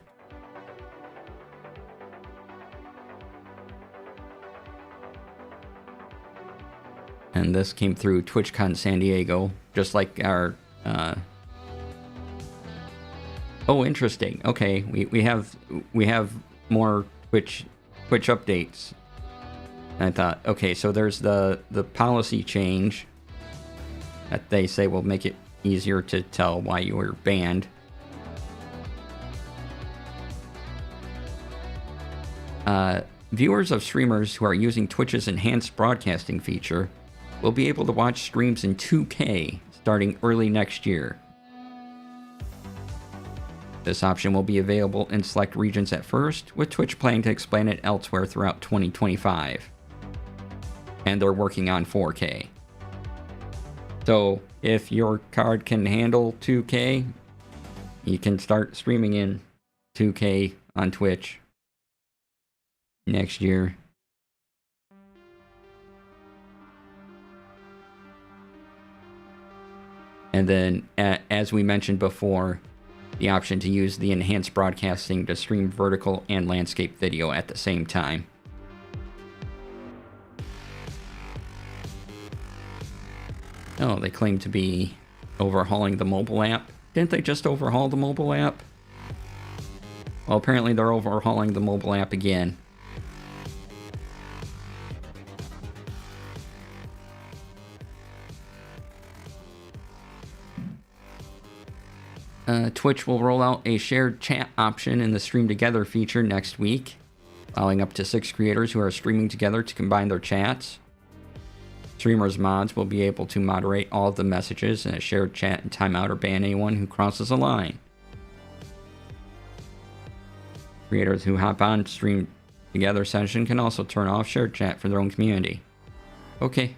A: And this came through TwitchCon San Diego, just like our... Oh, interesting. Okay, we have more Twitch updates. And I thought, okay, so there's the policy change that they say will make it easier to tell why you were banned. Viewers of streamers who are using Twitch's enhanced broadcasting feature will be able to watch streams in 2K starting early next year. This option will be available in select regions at first, with Twitch planning to expand it elsewhere throughout 2025. And they're working on 4K. So if your card can handle 2K, you can start streaming in 2K on Twitch next year. And then, as we mentioned before, the option to use the enhanced broadcasting to stream vertical and landscape video at the same time. Oh, they claim to be overhauling the mobile app. Didn't they just overhaul the mobile app? Well, apparently they're overhauling the mobile app again. Twitch will roll out a shared chat option in the Stream Together feature next week, allowing up to 6 creators who are streaming together to combine their chats. Streamers mods will be able to moderate all of the messages in a shared chat and timeout or ban anyone who crosses a line. Creators who hop on Stream Together session can also turn off shared chat for their own community. Okay.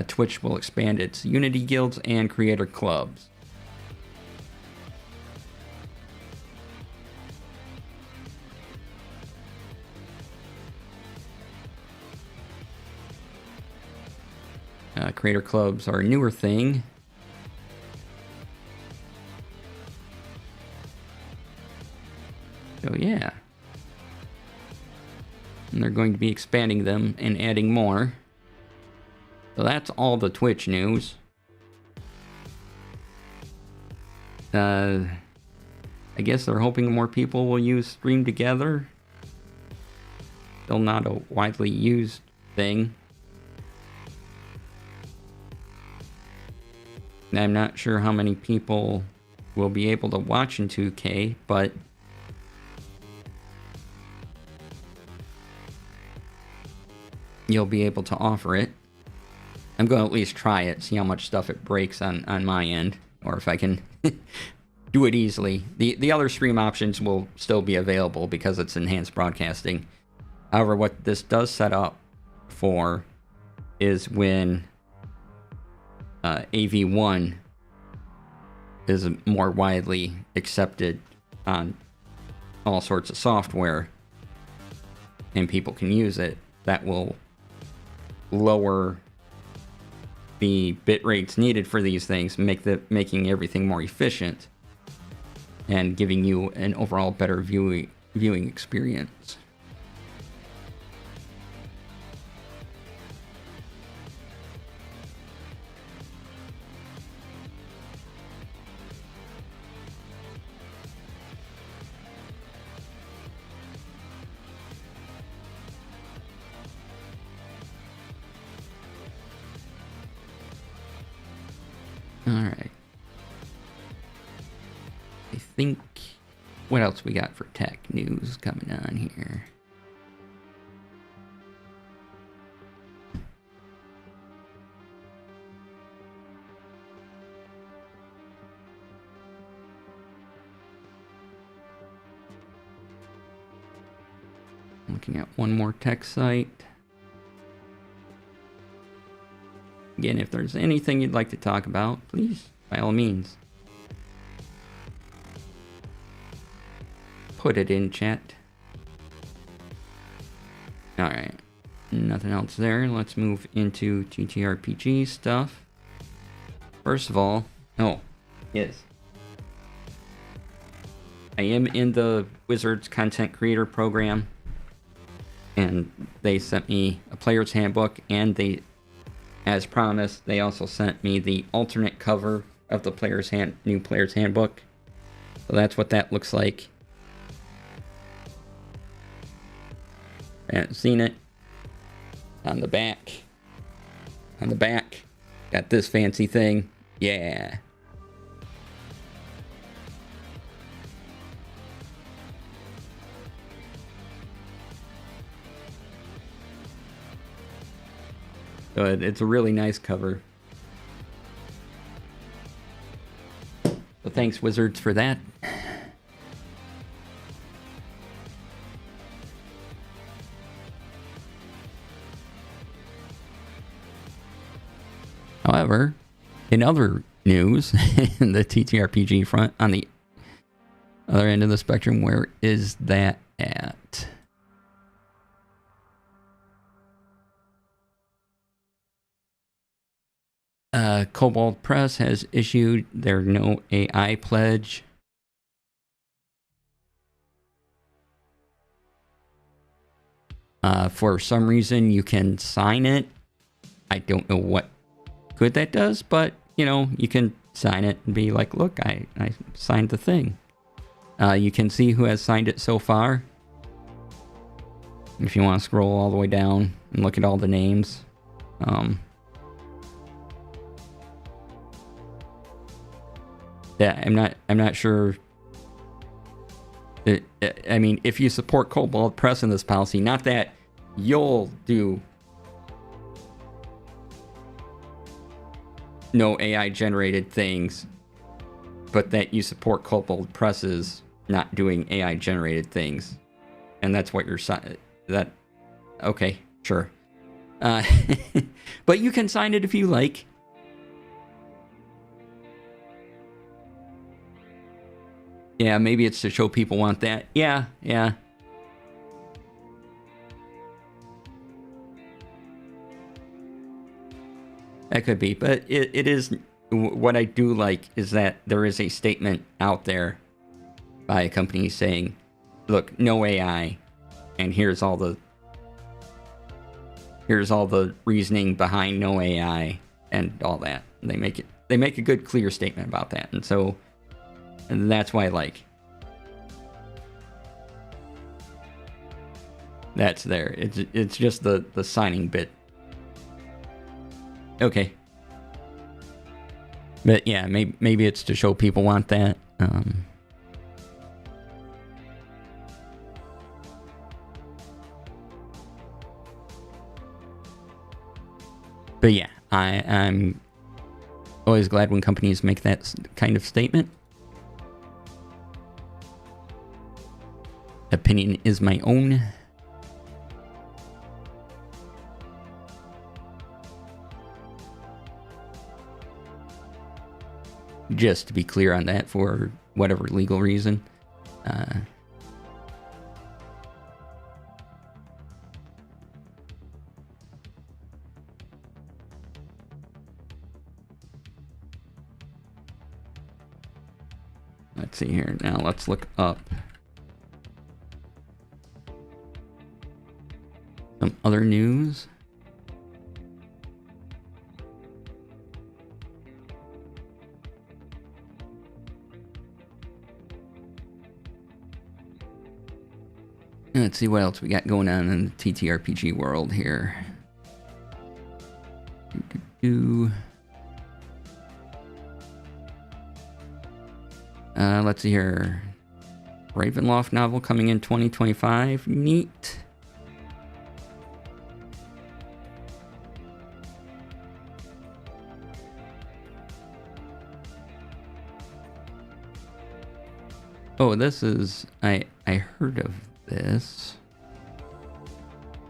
A: Twitch will expand its Unity guilds and creator clubs. Creator clubs are a newer thing. So yeah. And they're going to be expanding them and adding more. So that's all the Twitch news. I guess they're hoping more people will use Stream Together. Still not a widely used thing. I'm not sure how many people will be able to watch in 2K, but you'll be able to offer it. I'm going to at least try it, see how much stuff it breaks on my end, or if I can do it easily. The other stream options will still be available because it's enhanced broadcasting. However, what this does set up for is when AV1 is more widely accepted on all sorts of software and people can use it, that will lower the bit rates needed for these things, making everything more efficient and giving you an overall better viewing experience. Alright. I think what else we got for tech news coming on here? Looking at one more tech site. Again, if there's anything you'd like to talk about, please, by all means, put it in chat. Alright, nothing else there. Let's move into TTRPG stuff. First of all, yes. I am in the Wizards Content Creator Program, and they sent me a player's handbook, and they, as promised, they also sent me the alternate cover of the new player's handbook. So that's what that looks like. I haven't seen it. On the back, got this fancy thing. Yeah. So it's a really nice cover. So thanks, Wizards, for that. However, in other news, in the TTRPG front, on the other end of the spectrum, where is that at? Cobalt Press has issued their no AI pledge. For some reason, you can sign it. I don't know what good that does, but, you can sign it and be like, look, I signed the thing. You can see who has signed it so far. If you want to scroll all the way down and look at all the names. Yeah, I'm not sure. I mean, if you support Cobalt Press in this policy, not that you'll do no AI generated things, but that you support Cobalt Press's not doing AI generated things, and that's what you're that. Okay, sure. But you can sign it if you like. Yeah, maybe it's to show people want that. Yeah. That could be, but it is, what I do like is that there is a statement out there by a company saying, look, no AI, and here's all the reasoning behind no AI and all that. And they make a good, clear statement about that, and that's why I like. That's there. It's just the signing bit. Okay. But yeah, maybe it's to show people want that. But yeah, I'm always glad when companies make that kind of statement. Opinion is my own. Just to be clear on that, for whatever legal reason. Let's see here. Now let's look up some other news. Let's see what else we got going on in the TTRPG world here. Let's see here. Ravenloft novel coming in 2025. Neat. Oh, this is... I heard of this.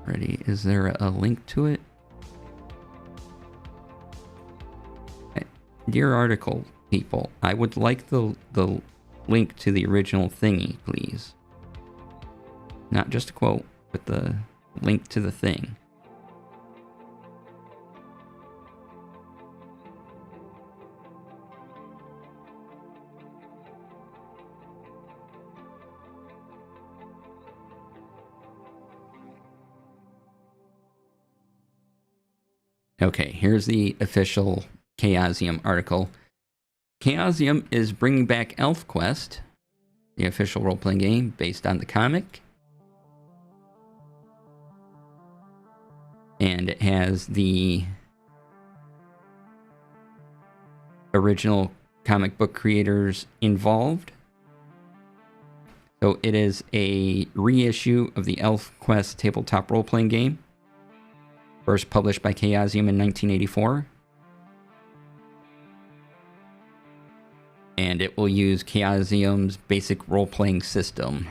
A: Ready? Is there a link to it? Dear article people, I would like the link to the original thingy, please. Not just a quote, but the link to the thing. Okay, here's the official Chaosium article. Chaosium is bringing back ElfQuest, the official role-playing game based on the comic. And it has the original comic book creators involved. So it is a reissue of the ElfQuest tabletop role-playing game, first published by Chaosium in 1984. And it will use Chaosium's basic role-playing system.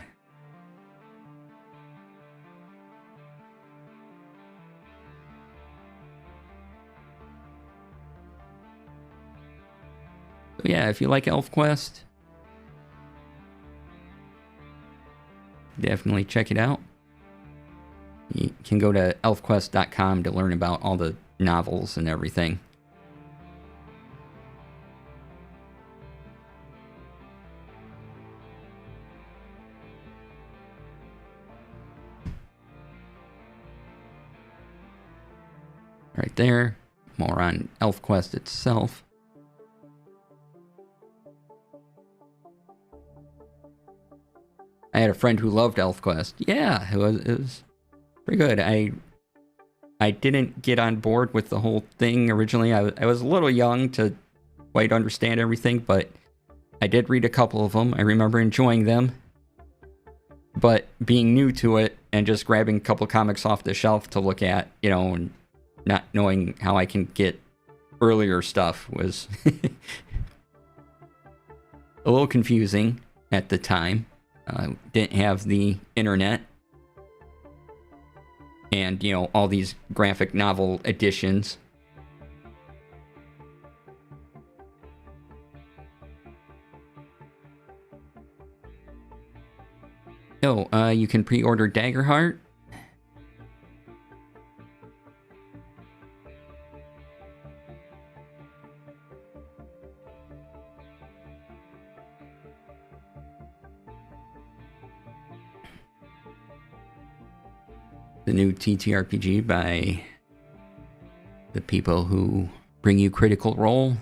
A: So yeah, if you like ElfQuest, definitely check it out. You can go to elfquest.com to learn about all the novels and everything. Right there, more on ElfQuest itself. I had a friend who loved ElfQuest. Yeah, it was pretty good. I didn't get on board with the whole thing originally. I was a little young to quite understand everything, but I did read a couple of them. I remember enjoying them. But being new to it and just grabbing a couple comics off the shelf to look at, you know, and not knowing how I can get earlier stuff was a little confusing at the time. Didn't have the internet and, you know, all these graphic novel editions. Oh, you can pre-order Daggerheart. The new TTRPG by the people who bring you Critical Role.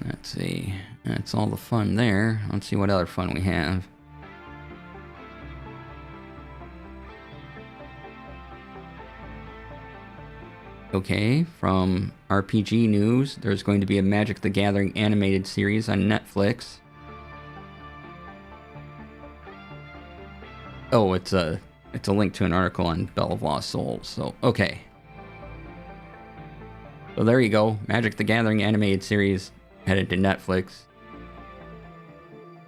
A: Let's see. That's all the fun there. Let's see what other fun we have. Okay, from RPG news, there's going to be a Magic the Gathering animated series on Netflix. Oh, it's a link to an article on Bell of Lost Souls. So, okay. So there you go. Magic the Gathering animated series headed to Netflix.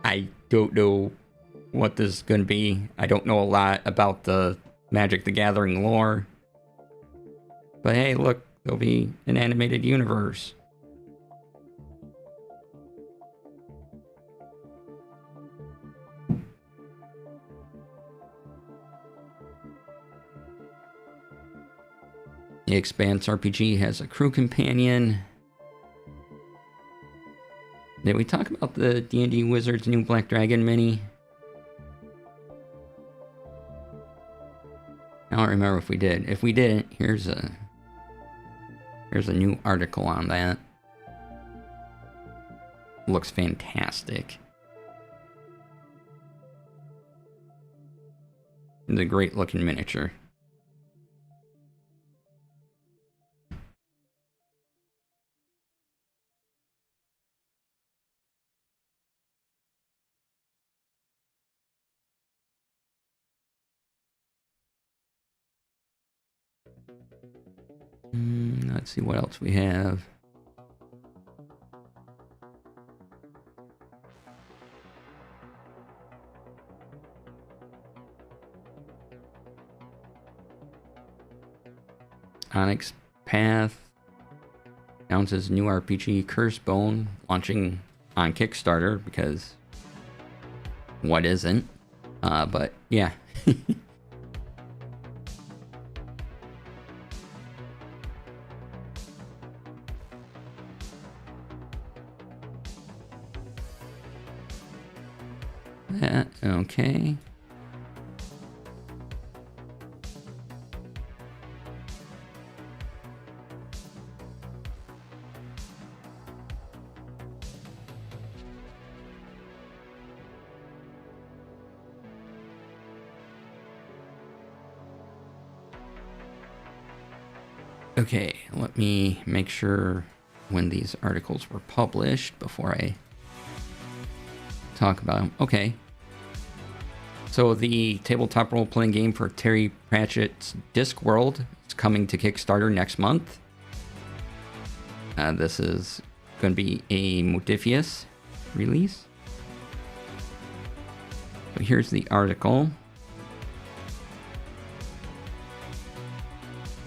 A: I don't know what this is going to be. I don't know a lot about the Magic the Gathering lore. But hey, look, there'll be an animated universe. The Expanse RPG has a crew companion. Did we talk about the D&D Wizards new Black Dragon mini? I don't remember if we did. If we didn't, here's a new article on that. looks fantastic. It's a great looking miniature. Let's see what else we have. Onyx Path announces new RPG Cursebone launching on Kickstarter, because what isn't? But yeah. Okay. Okay, let me make sure when these articles were published before I talk about them. Okay. So the tabletop role-playing game for Terry Pratchett's Discworld is coming to Kickstarter next month. This is going to be a Modifius release. So here's the article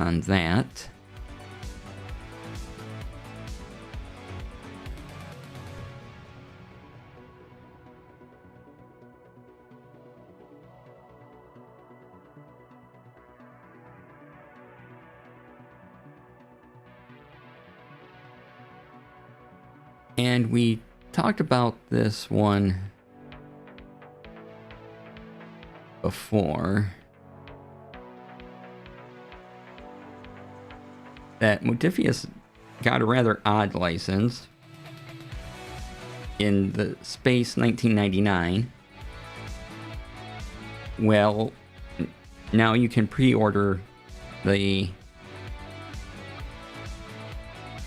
A: on that. And we talked about this one before. That Modifius got a rather odd license in the Space 1999. Well, now you can pre-order the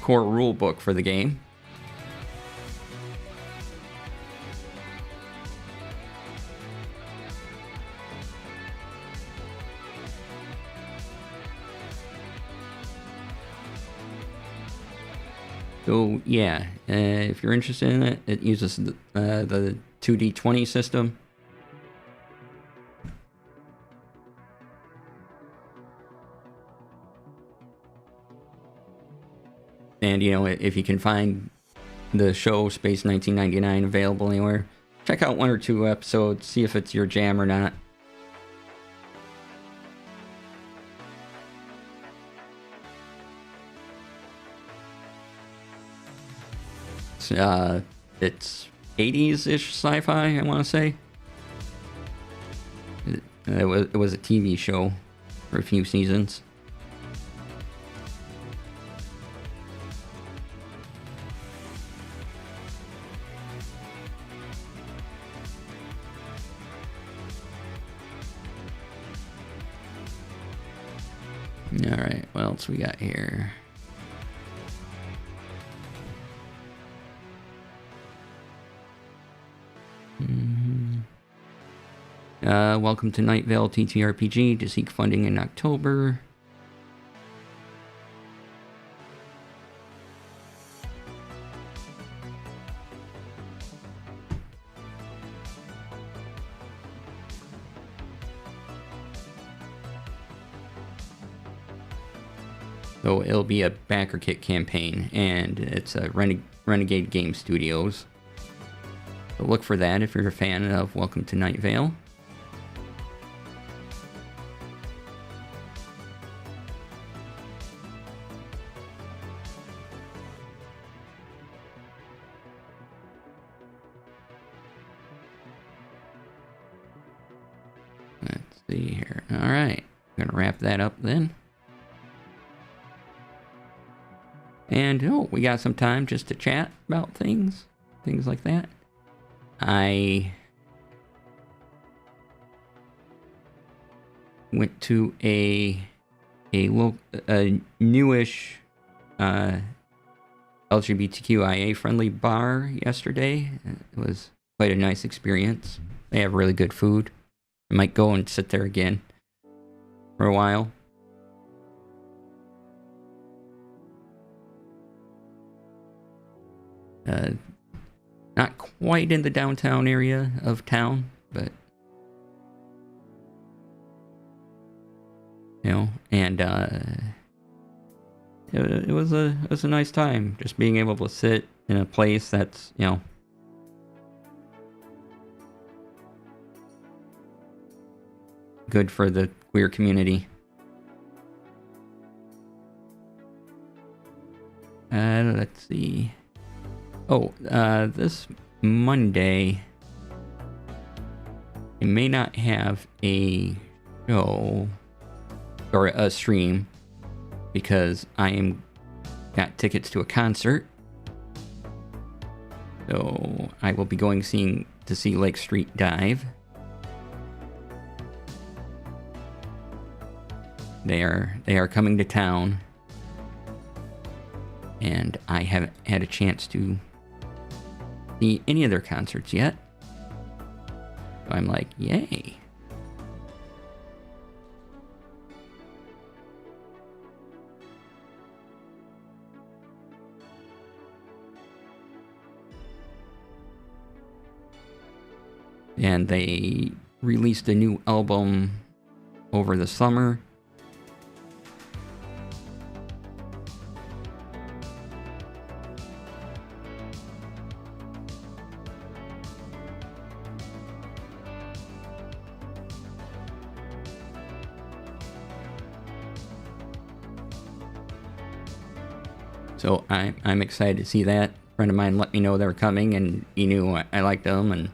A: core rulebook for the game. So yeah, if you're interested in it, it uses the 2D20 system. And, you know, if you can find the show Space 1999 available anywhere, check out 1 or 2 episodes, see if it's your jam or not. It's 80s-ish sci-fi, I want to say. It was a TV show for a few seasons. All right, what else we got here? Welcome to Night Vale TTRPG to seek funding in October. So it'll be a backer kit campaign, and it's a Renegade Game Studios. So look for that if you're a fan of Welcome to Night Vale. Let's see here. All right, I'm gonna wrap that up then. And we got some time just to chat about things. things like that. I went to a newish LGBTQIA friendly bar yesterday. It was quite a nice experience. They have really good food. I might go and sit there again for a while. Not quite in the downtown area of town, but and it was a nice time just being able to sit in a place that's good for the queer community. Let's see. Oh, this Monday, I may not have a show or a stream because got tickets to a concert. So I will be going to see Lake Street Dive. They are coming to town, and I haven't had a chance to see any of their concerts yet. So I'm like, yay. And they released a new album over the summer. So I'm excited to see that. A friend of mine let me know they were coming, and he knew I liked them, and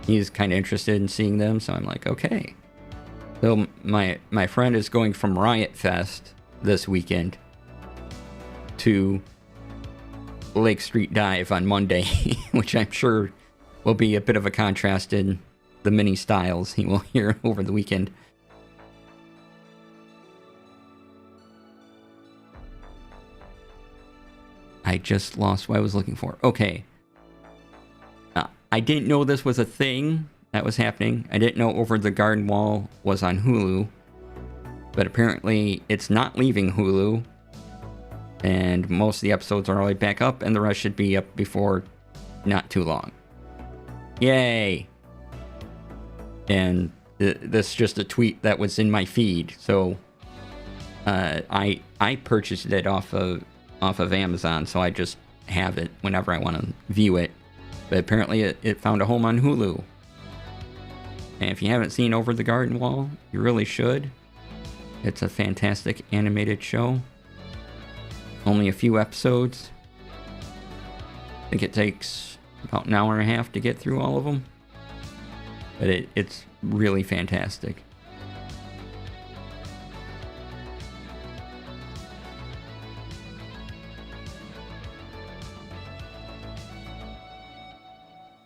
A: he's kind of interested in seeing them. So I'm like, okay. So my friend is going from Riot Fest this weekend to Lake Street Dive on Monday, which I'm sure will be a bit of a contrast in the many styles he will hear over the weekend. I just lost what I was looking for. Okay. I didn't know this was a thing that was happening. I didn't know Over the Garden Wall was on Hulu. But apparently it's not leaving Hulu. And most of the episodes are already back up, and the rest should be up before not too long. Yay! And this is just a tweet that was in my feed. So I purchased it off of Amazon, so I just have it whenever I want to view it. But apparently it found a home on Hulu. And if you haven't seen Over the Garden Wall, you really should. It's a fantastic animated show. Only a few episodes. I think it takes about an hour and a half to get through all of them. But it's really fantastic.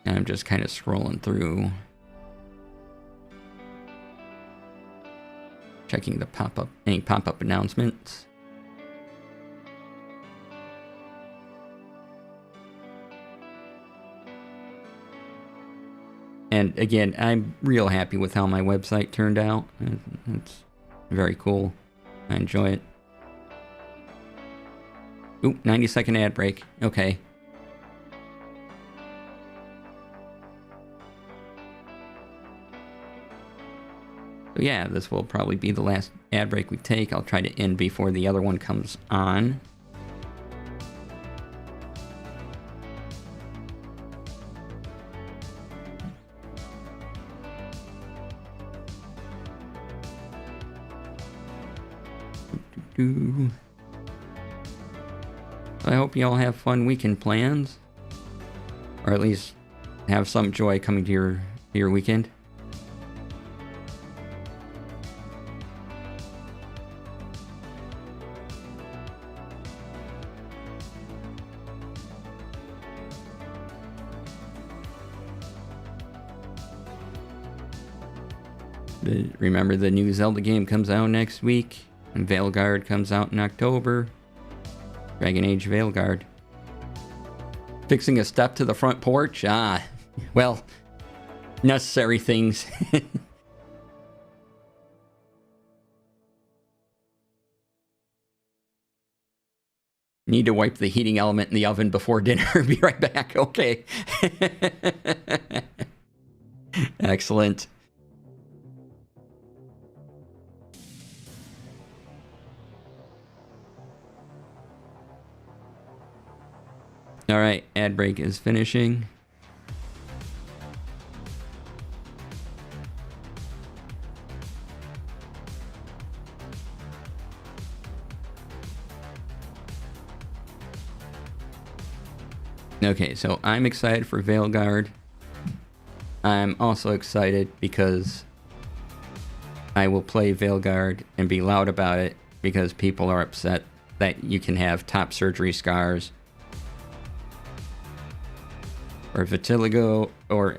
A: And I'm just kind of scrolling through, checking the any pop-up announcements. And again, I'm real happy with how my website turned out. It's very cool. I enjoy it. Ooh, 90-second ad break. Okay. So yeah, this will probably be the last ad break we take. I'll try to end before the other one comes on. I hope you all have fun weekend plans, or at least have some joy coming to your weekend. Remember, the new Zelda game comes out next week, and Veilguard comes out in October. Dragon Age Veilguard. Fixing a step to the front porch? Well, necessary things. Need to wipe the heating element in the oven before dinner. Be right back. Okay. Excellent. All right, ad break is finishing. Okay, so I'm excited for Veilguard. I'm also excited because I will play Veilguard and be loud about it because people are upset that you can have top surgery scars or vitiligo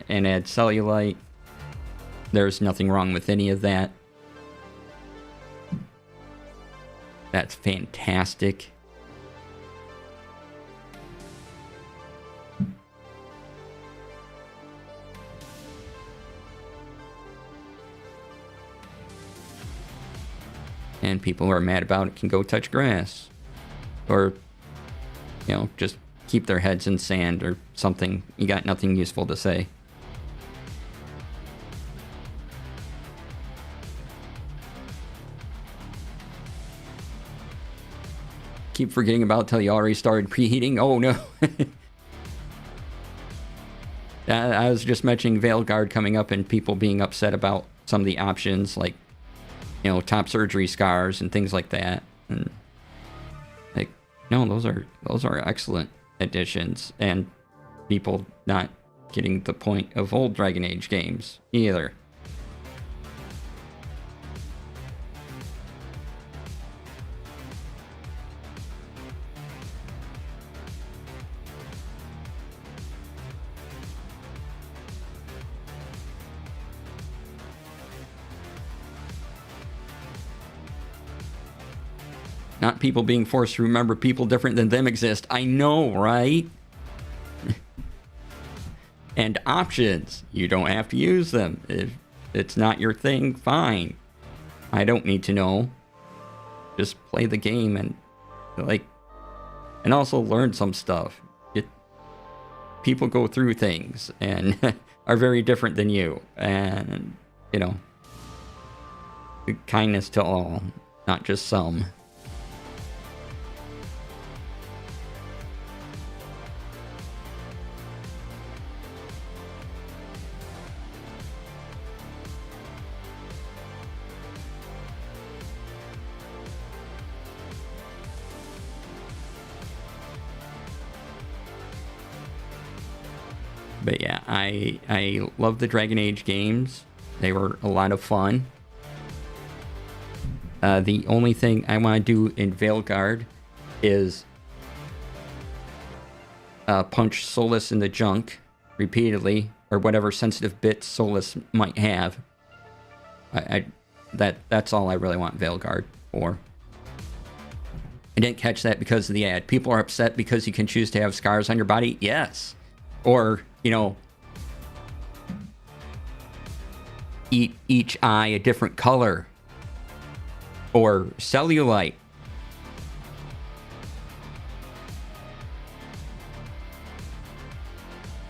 A: and add cellulite. There's nothing wrong with any of that. That's fantastic. And people who are mad about it can go touch grass. Or, just keep their heads in sand or something. You got nothing useful to say. Keep forgetting about till you already started preheating. Oh no. I was just mentioning Veilguard coming up and people being upset about some of the options, like, top surgery scars and things like that. And no, those are excellent additions, and people not getting the point of old Dragon Age games either. Not people being forced to remember people different than them exist. I know, right? And options. You don't have to use them. If it's not your thing, fine. I don't need to know. Just play the game and also learn some stuff. People go through things and are very different than you. And, kindness to all, not just some. But yeah, I love the Dragon Age games. They were a lot of fun. The only thing I want to do in Veilguard is punch Solus in the junk repeatedly, or whatever sensitive bits Solus might have. That's all I really want Veilguard for. I didn't catch that because of the ad. People are upset because you can choose to have scars on your body? Yes. Or, each eye a different color. Or cellulite.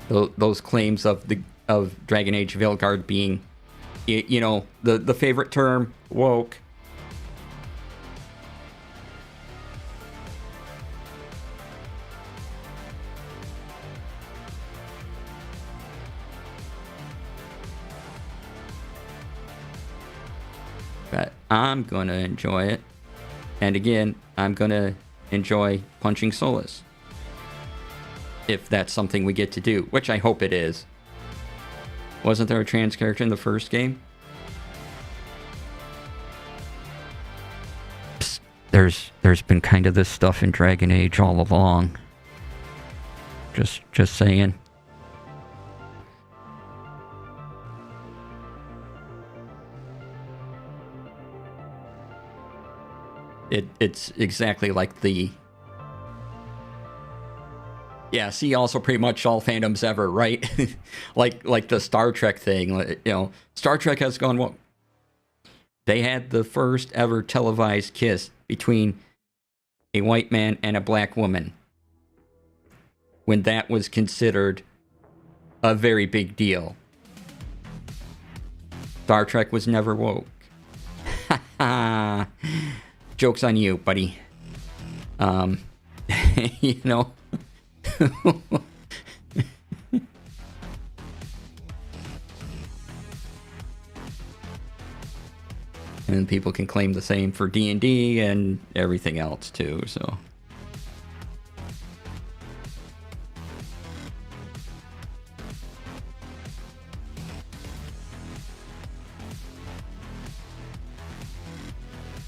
A: Those claims of Dragon Age Veilguard being, the favorite term, woke. But I'm going to enjoy it. And again, I'm going to enjoy punching Solus. If that's something we get to do, which I hope it is. Wasn't there a trans character in the first game? Psst, there's been kind of this stuff in Dragon Age all along. Just saying. it's exactly like the... Yeah, see, also pretty much all fandoms ever, right? like the Star Trek thing. Star Trek has gone... Well, they had the first ever televised kiss between a white man and a black woman, when that was considered a very big deal. Star Trek was never woke. Joke's on you, buddy. You know... And people can claim the same for D&D and everything else too, so...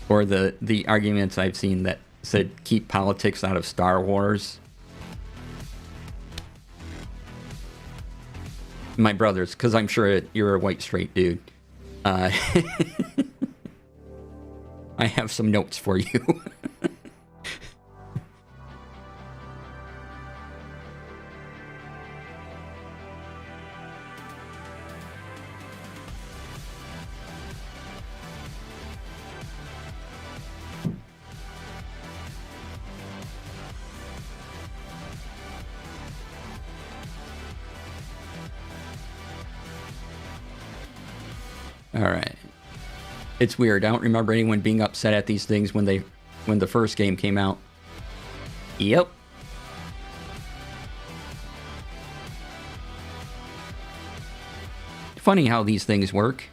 A: Or the arguments I've seen that said keep politics out of Star Wars. My brothers, because I'm sure you're a white straight dude. I have some notes for you. All right. It's weird. I don't remember anyone being upset at these things when the first game came out. Yep. Funny how these things work.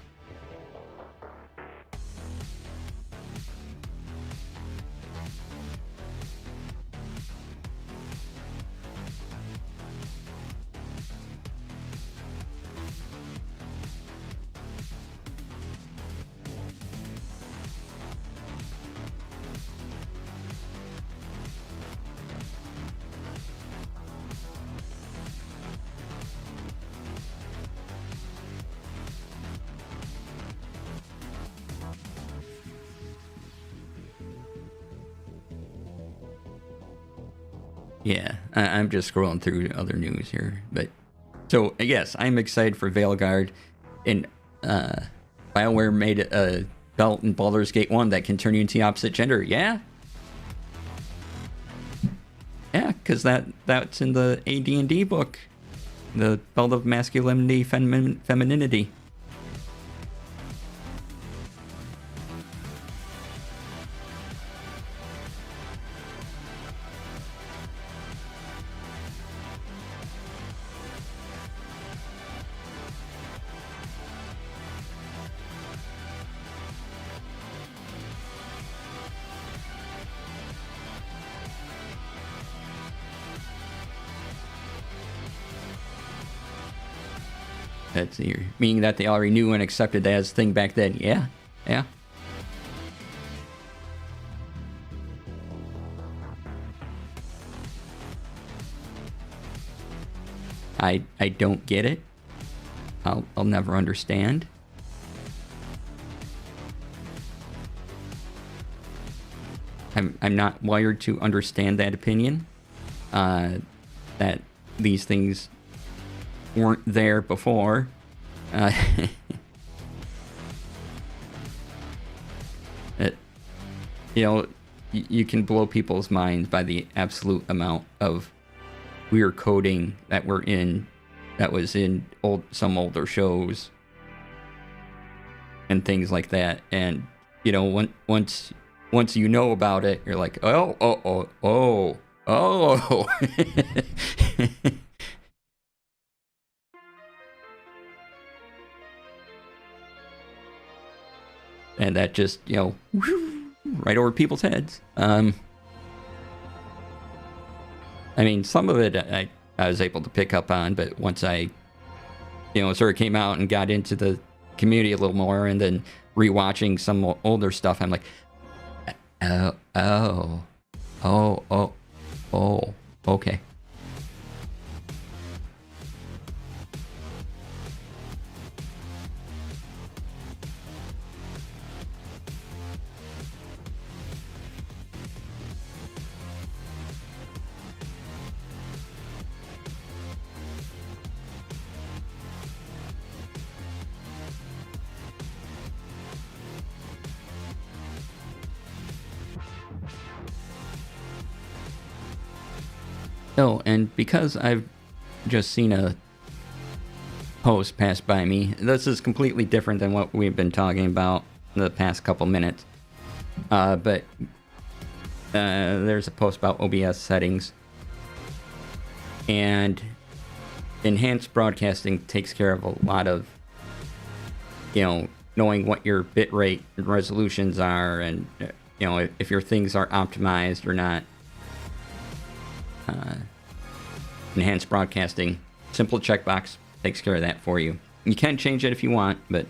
A: Yeah, I'm just scrolling through other news here, but so yes, I'm excited for Veilguard, and BioWare made a belt in Baldur's Gate 1 that can turn you into the opposite gender. Yeah, because that's in the AD&D book, the belt of masculinity, femininity. That's meaning that they already knew and accepted that as a thing back then. Yeah. I don't get it. I'll never understand. I'm not wired to understand that opinion. That these things weren't there before. You can blow people's minds by the absolute amount of weird coding that was in some older shows and things like that. And once you know about it, you're like, oh. And that just, right over people's heads. I mean, some of it I was able to pick up on, but once I, sort of came out and got into the community a little more, and then rewatching some older stuff, I'm like, oh, okay. Oh, and because I've just seen a post pass by me, this is completely different than what we've been talking about the past couple minutes. But there's a post about OBS settings, and enhanced broadcasting takes care of a lot of, knowing what your bitrate resolutions are, and if your things are optimized or not. Enhanced broadcasting, simple checkbox takes care of that for you. You can change it if you want, but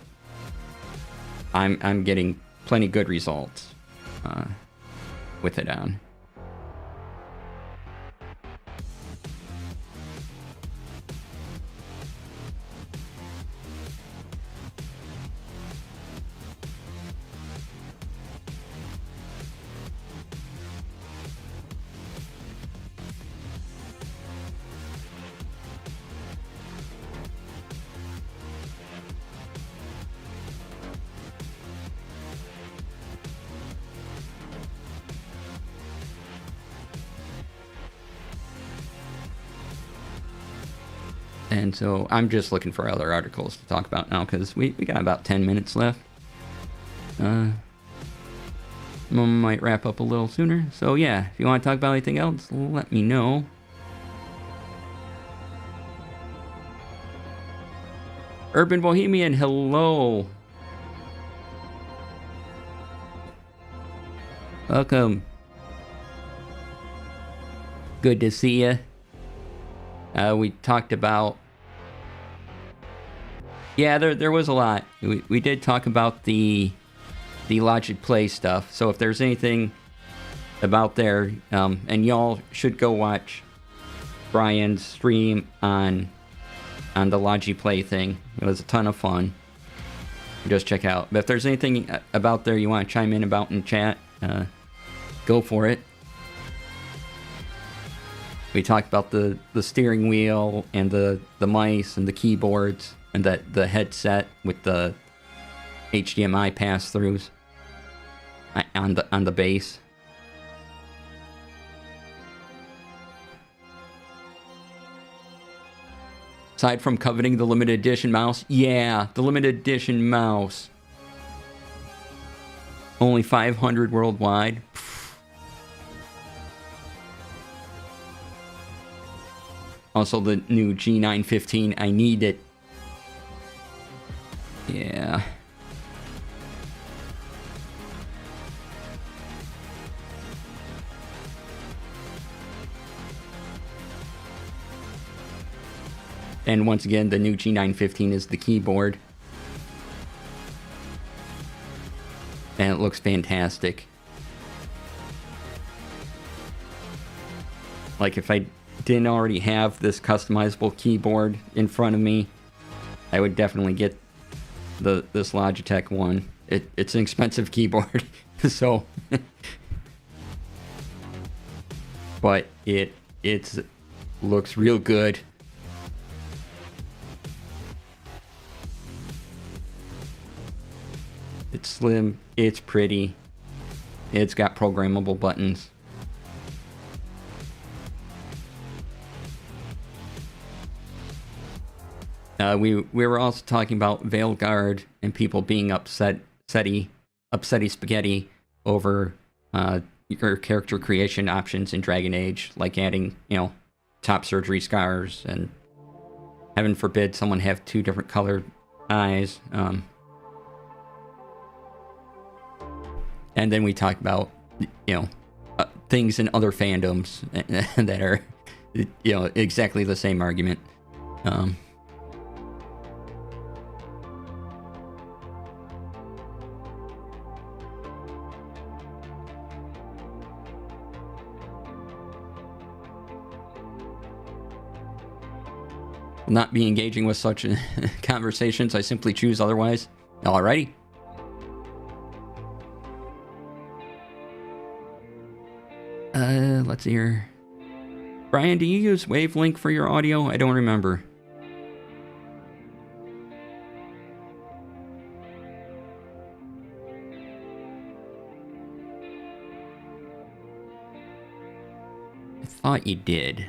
A: I'm getting plenty good results with it on. And so I'm just looking for other articles to talk about now, because we got about 10 minutes left. Might wrap up a little sooner. So yeah, if you want to talk about anything else, let me know. Urban Bohemian, hello. Welcome. Good to see you. We talked about... Yeah, there was a lot. We did talk about the Logic Play stuff. So if there's anything about there, and y'all should go watch Brian's stream on the Logic Play thing. It was a ton of fun. Just check out. But if there's anything about there you want to chime in about in chat, go for it. We talked about the steering wheel and the mice and the keyboards and the headset with the HDMI pass-throughs on the base. Aside from coveting the limited edition mouse, yeah, the limited edition mouse. Only 500 worldwide. Also, the new G915, I need it. Yeah. And once again, the new G915 is the keyboard. And it looks fantastic. Like, if I didn't already have this customizable keyboard in front of me, I would definitely get this Logitech one. It's an expensive keyboard, so... but it looks real good. It's slim, it's pretty, it's got programmable buttons. We were also talking about Veilguard and people being upsetty spaghetti over your character creation options in Dragon Age, like adding, top surgery scars, and heaven forbid someone have two different colored eyes. And then we talked about, things in other fandoms that are, exactly the same argument. Not be engaging with such conversations, I simply choose otherwise. Alrighty. Let's see here. Brian, do you use Wavelink for your audio? I don't remember. I thought you did.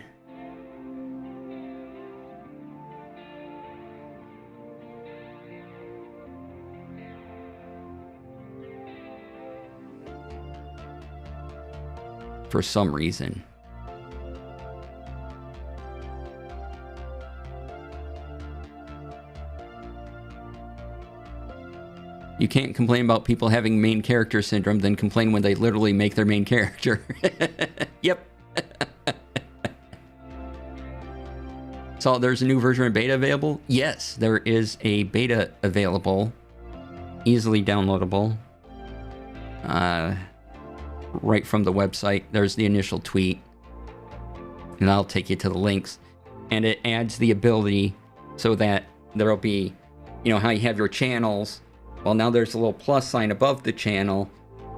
A: for some reason. You can't complain about people having main character syndrome, then complain when they literally make their main character. Yep. So there's a new version of beta available? Yes, there is a beta available. Easily downloadable. Right from the website. There's the initial tweet. And I'll take you to the links. And it adds the ability so that there'll be, you know, how you have your channels. Well, now there's a little plus sign above the channel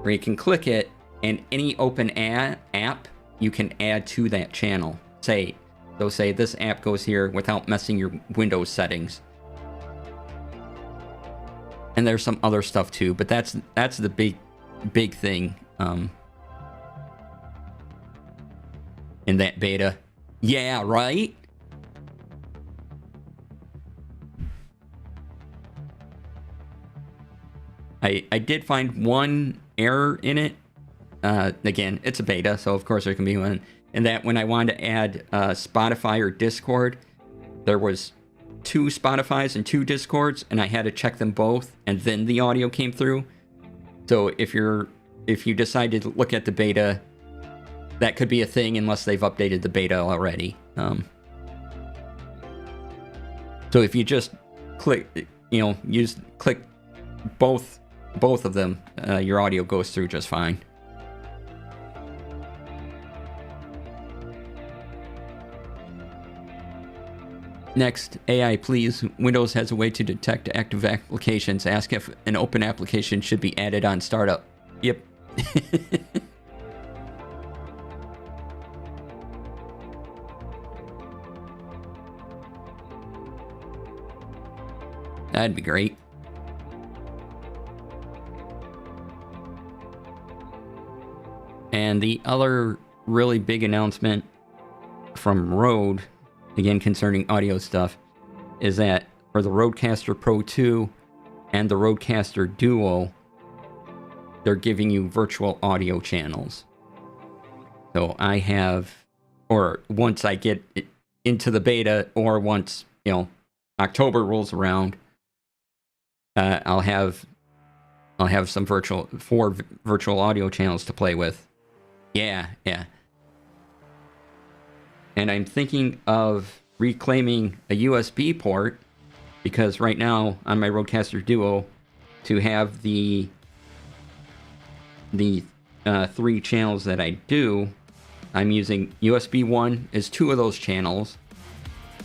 A: where you can click it, and any open app you can add to that channel. Say this app goes here without messing your Windows settings. And there's some other stuff too, but that's the big thing in that beta. Yeah, right? I did find one error in it. Again, it's a beta, so of course there can be one. And that when I wanted to add Spotify or Discord, there was 2 Spotifys and 2 Discords, and I had to check them both, and then the audio came through. So if you decide to look at the beta, that could be a thing unless they've updated the beta already. So if you just click, click both of them, your audio goes through just fine. Next, AI please. Windows has a way to detect active applications. Ask if an open application should be added on startup. Yep. That'd be great. And the other really big announcement from Rode, again concerning audio stuff, is that for the Rodecaster Pro 2 and the Rodecaster Duo, they're giving you virtual audio channels. So I have, or once I get into the beta, or once, October rolls around, I'll have some four virtual audio channels to play with. Yeah. And I'm thinking of reclaiming a USB port, because right now on my Rodecaster Duo, to have the 3 channels that I do, I'm using USB 1 as 2 of those channels,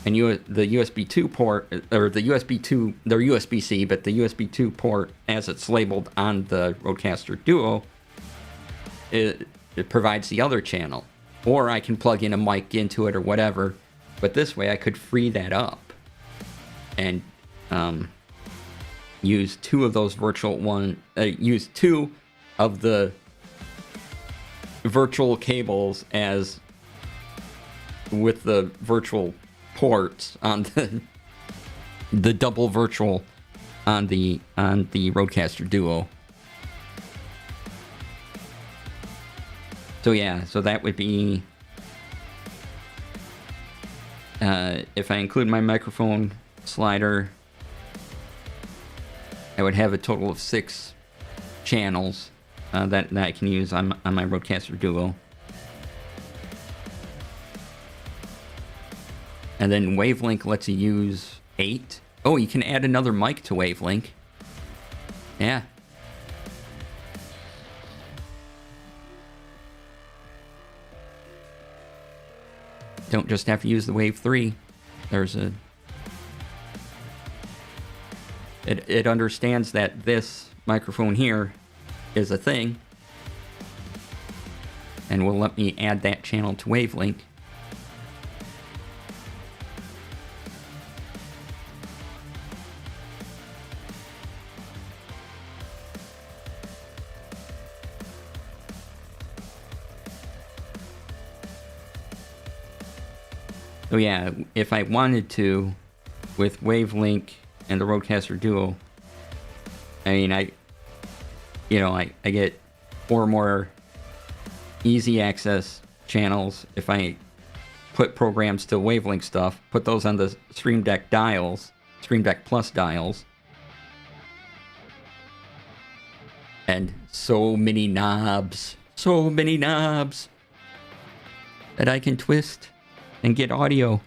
A: and the USB 2 port, or the USB 2, they're USB-C, but the USB 2 port, as it's labeled on the Rodecaster Duo, it provides the other channel. Or I can plug in a mic into it or whatever, but this way I could free that up and use 2 of those use 2 of the virtual cables as with the virtual ports on the double virtual on the Rodecaster Duo. So yeah, so that would be, if I include my microphone slider, I would have a total of 6 channels that I can use on my Rodecaster Duo. And then Wavelink lets you use 8. Oh, you can add another mic to Wavelink. Yeah. Don't just have to use the Wave 3. There's it understands that this microphone here is a thing, and will let me add that channel to Wavelink. So yeah, if I wanted to, with Wavelink and the Rodecaster Duo, I mean, I get 4 more easy access channels. If I put programs to wavelength stuff, put those on the Stream Deck dials, Stream Deck Plus dials. And so many knobs that I can twist and get audio.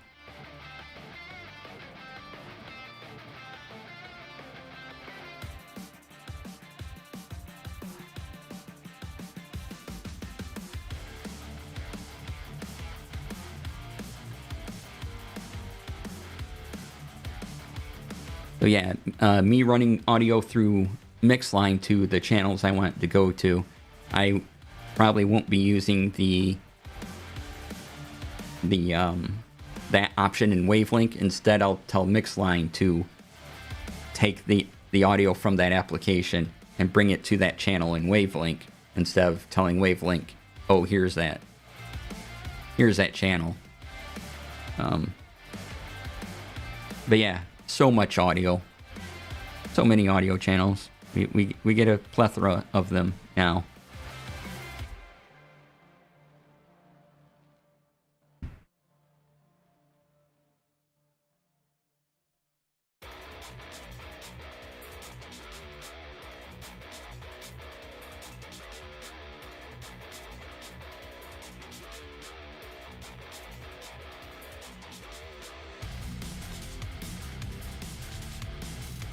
A: So yeah, me running audio through Mixline to the channels I want to go to, I probably won't be using that option in Wavelink. Instead, I'll tell Mixline to take the audio from that application and bring it to that channel in Wavelink, instead of telling Wavelink, oh, here's that channel. But yeah, so much audio, so many audio channels. We get a plethora of them now.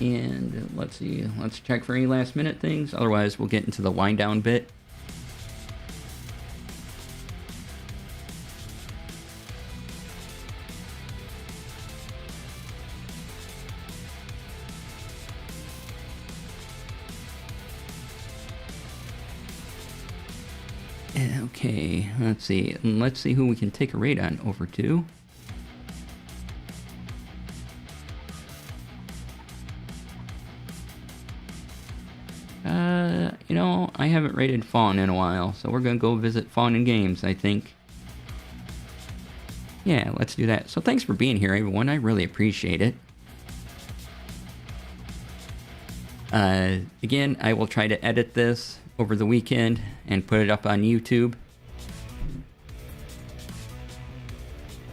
A: And let's see, let's check for any last minute things. Otherwise, we'll get into the wind down bit. Okay, let's see. Let's see who we can take a raid on over to. You know, I haven't raided Fawn in a while, so we're gonna go visit Fawn in Games, I think. Yeah, let's do that. So thanks for being here, everyone. I really appreciate it. Again, I will try to edit this over the weekend and put it up on YouTube.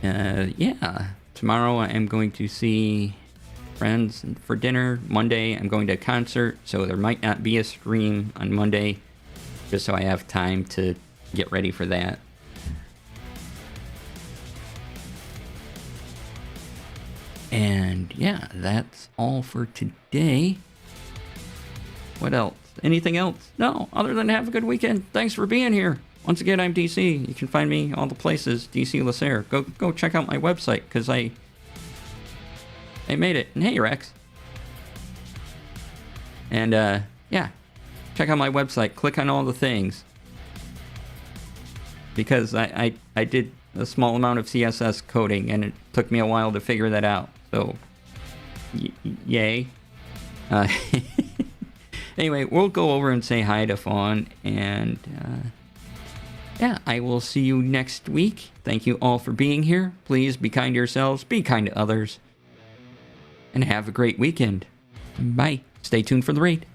A: Yeah, tomorrow I am going to see friends for dinner. Monday I'm going to a concert, so there might not be a stream on Monday, just so I have time to get ready for that. And yeah, that's all for today. What else? Anything else? No, other than have a good weekend. Thanks for being here. Once again, I'm DC. You can find me all the places, DC Lasair. Go check out my website, because I made it. And hey, Rex. And yeah, check out my website. Click on all the things, because I did a small amount of CSS coding, and it took me a while to figure that out. So, yay. Anyway, we'll go over and say hi to Fawn, and yeah, I will see you next week. Thank you all for being here. Please be kind to yourselves, be kind to others, and have a great weekend. Bye. Stay tuned for the raid.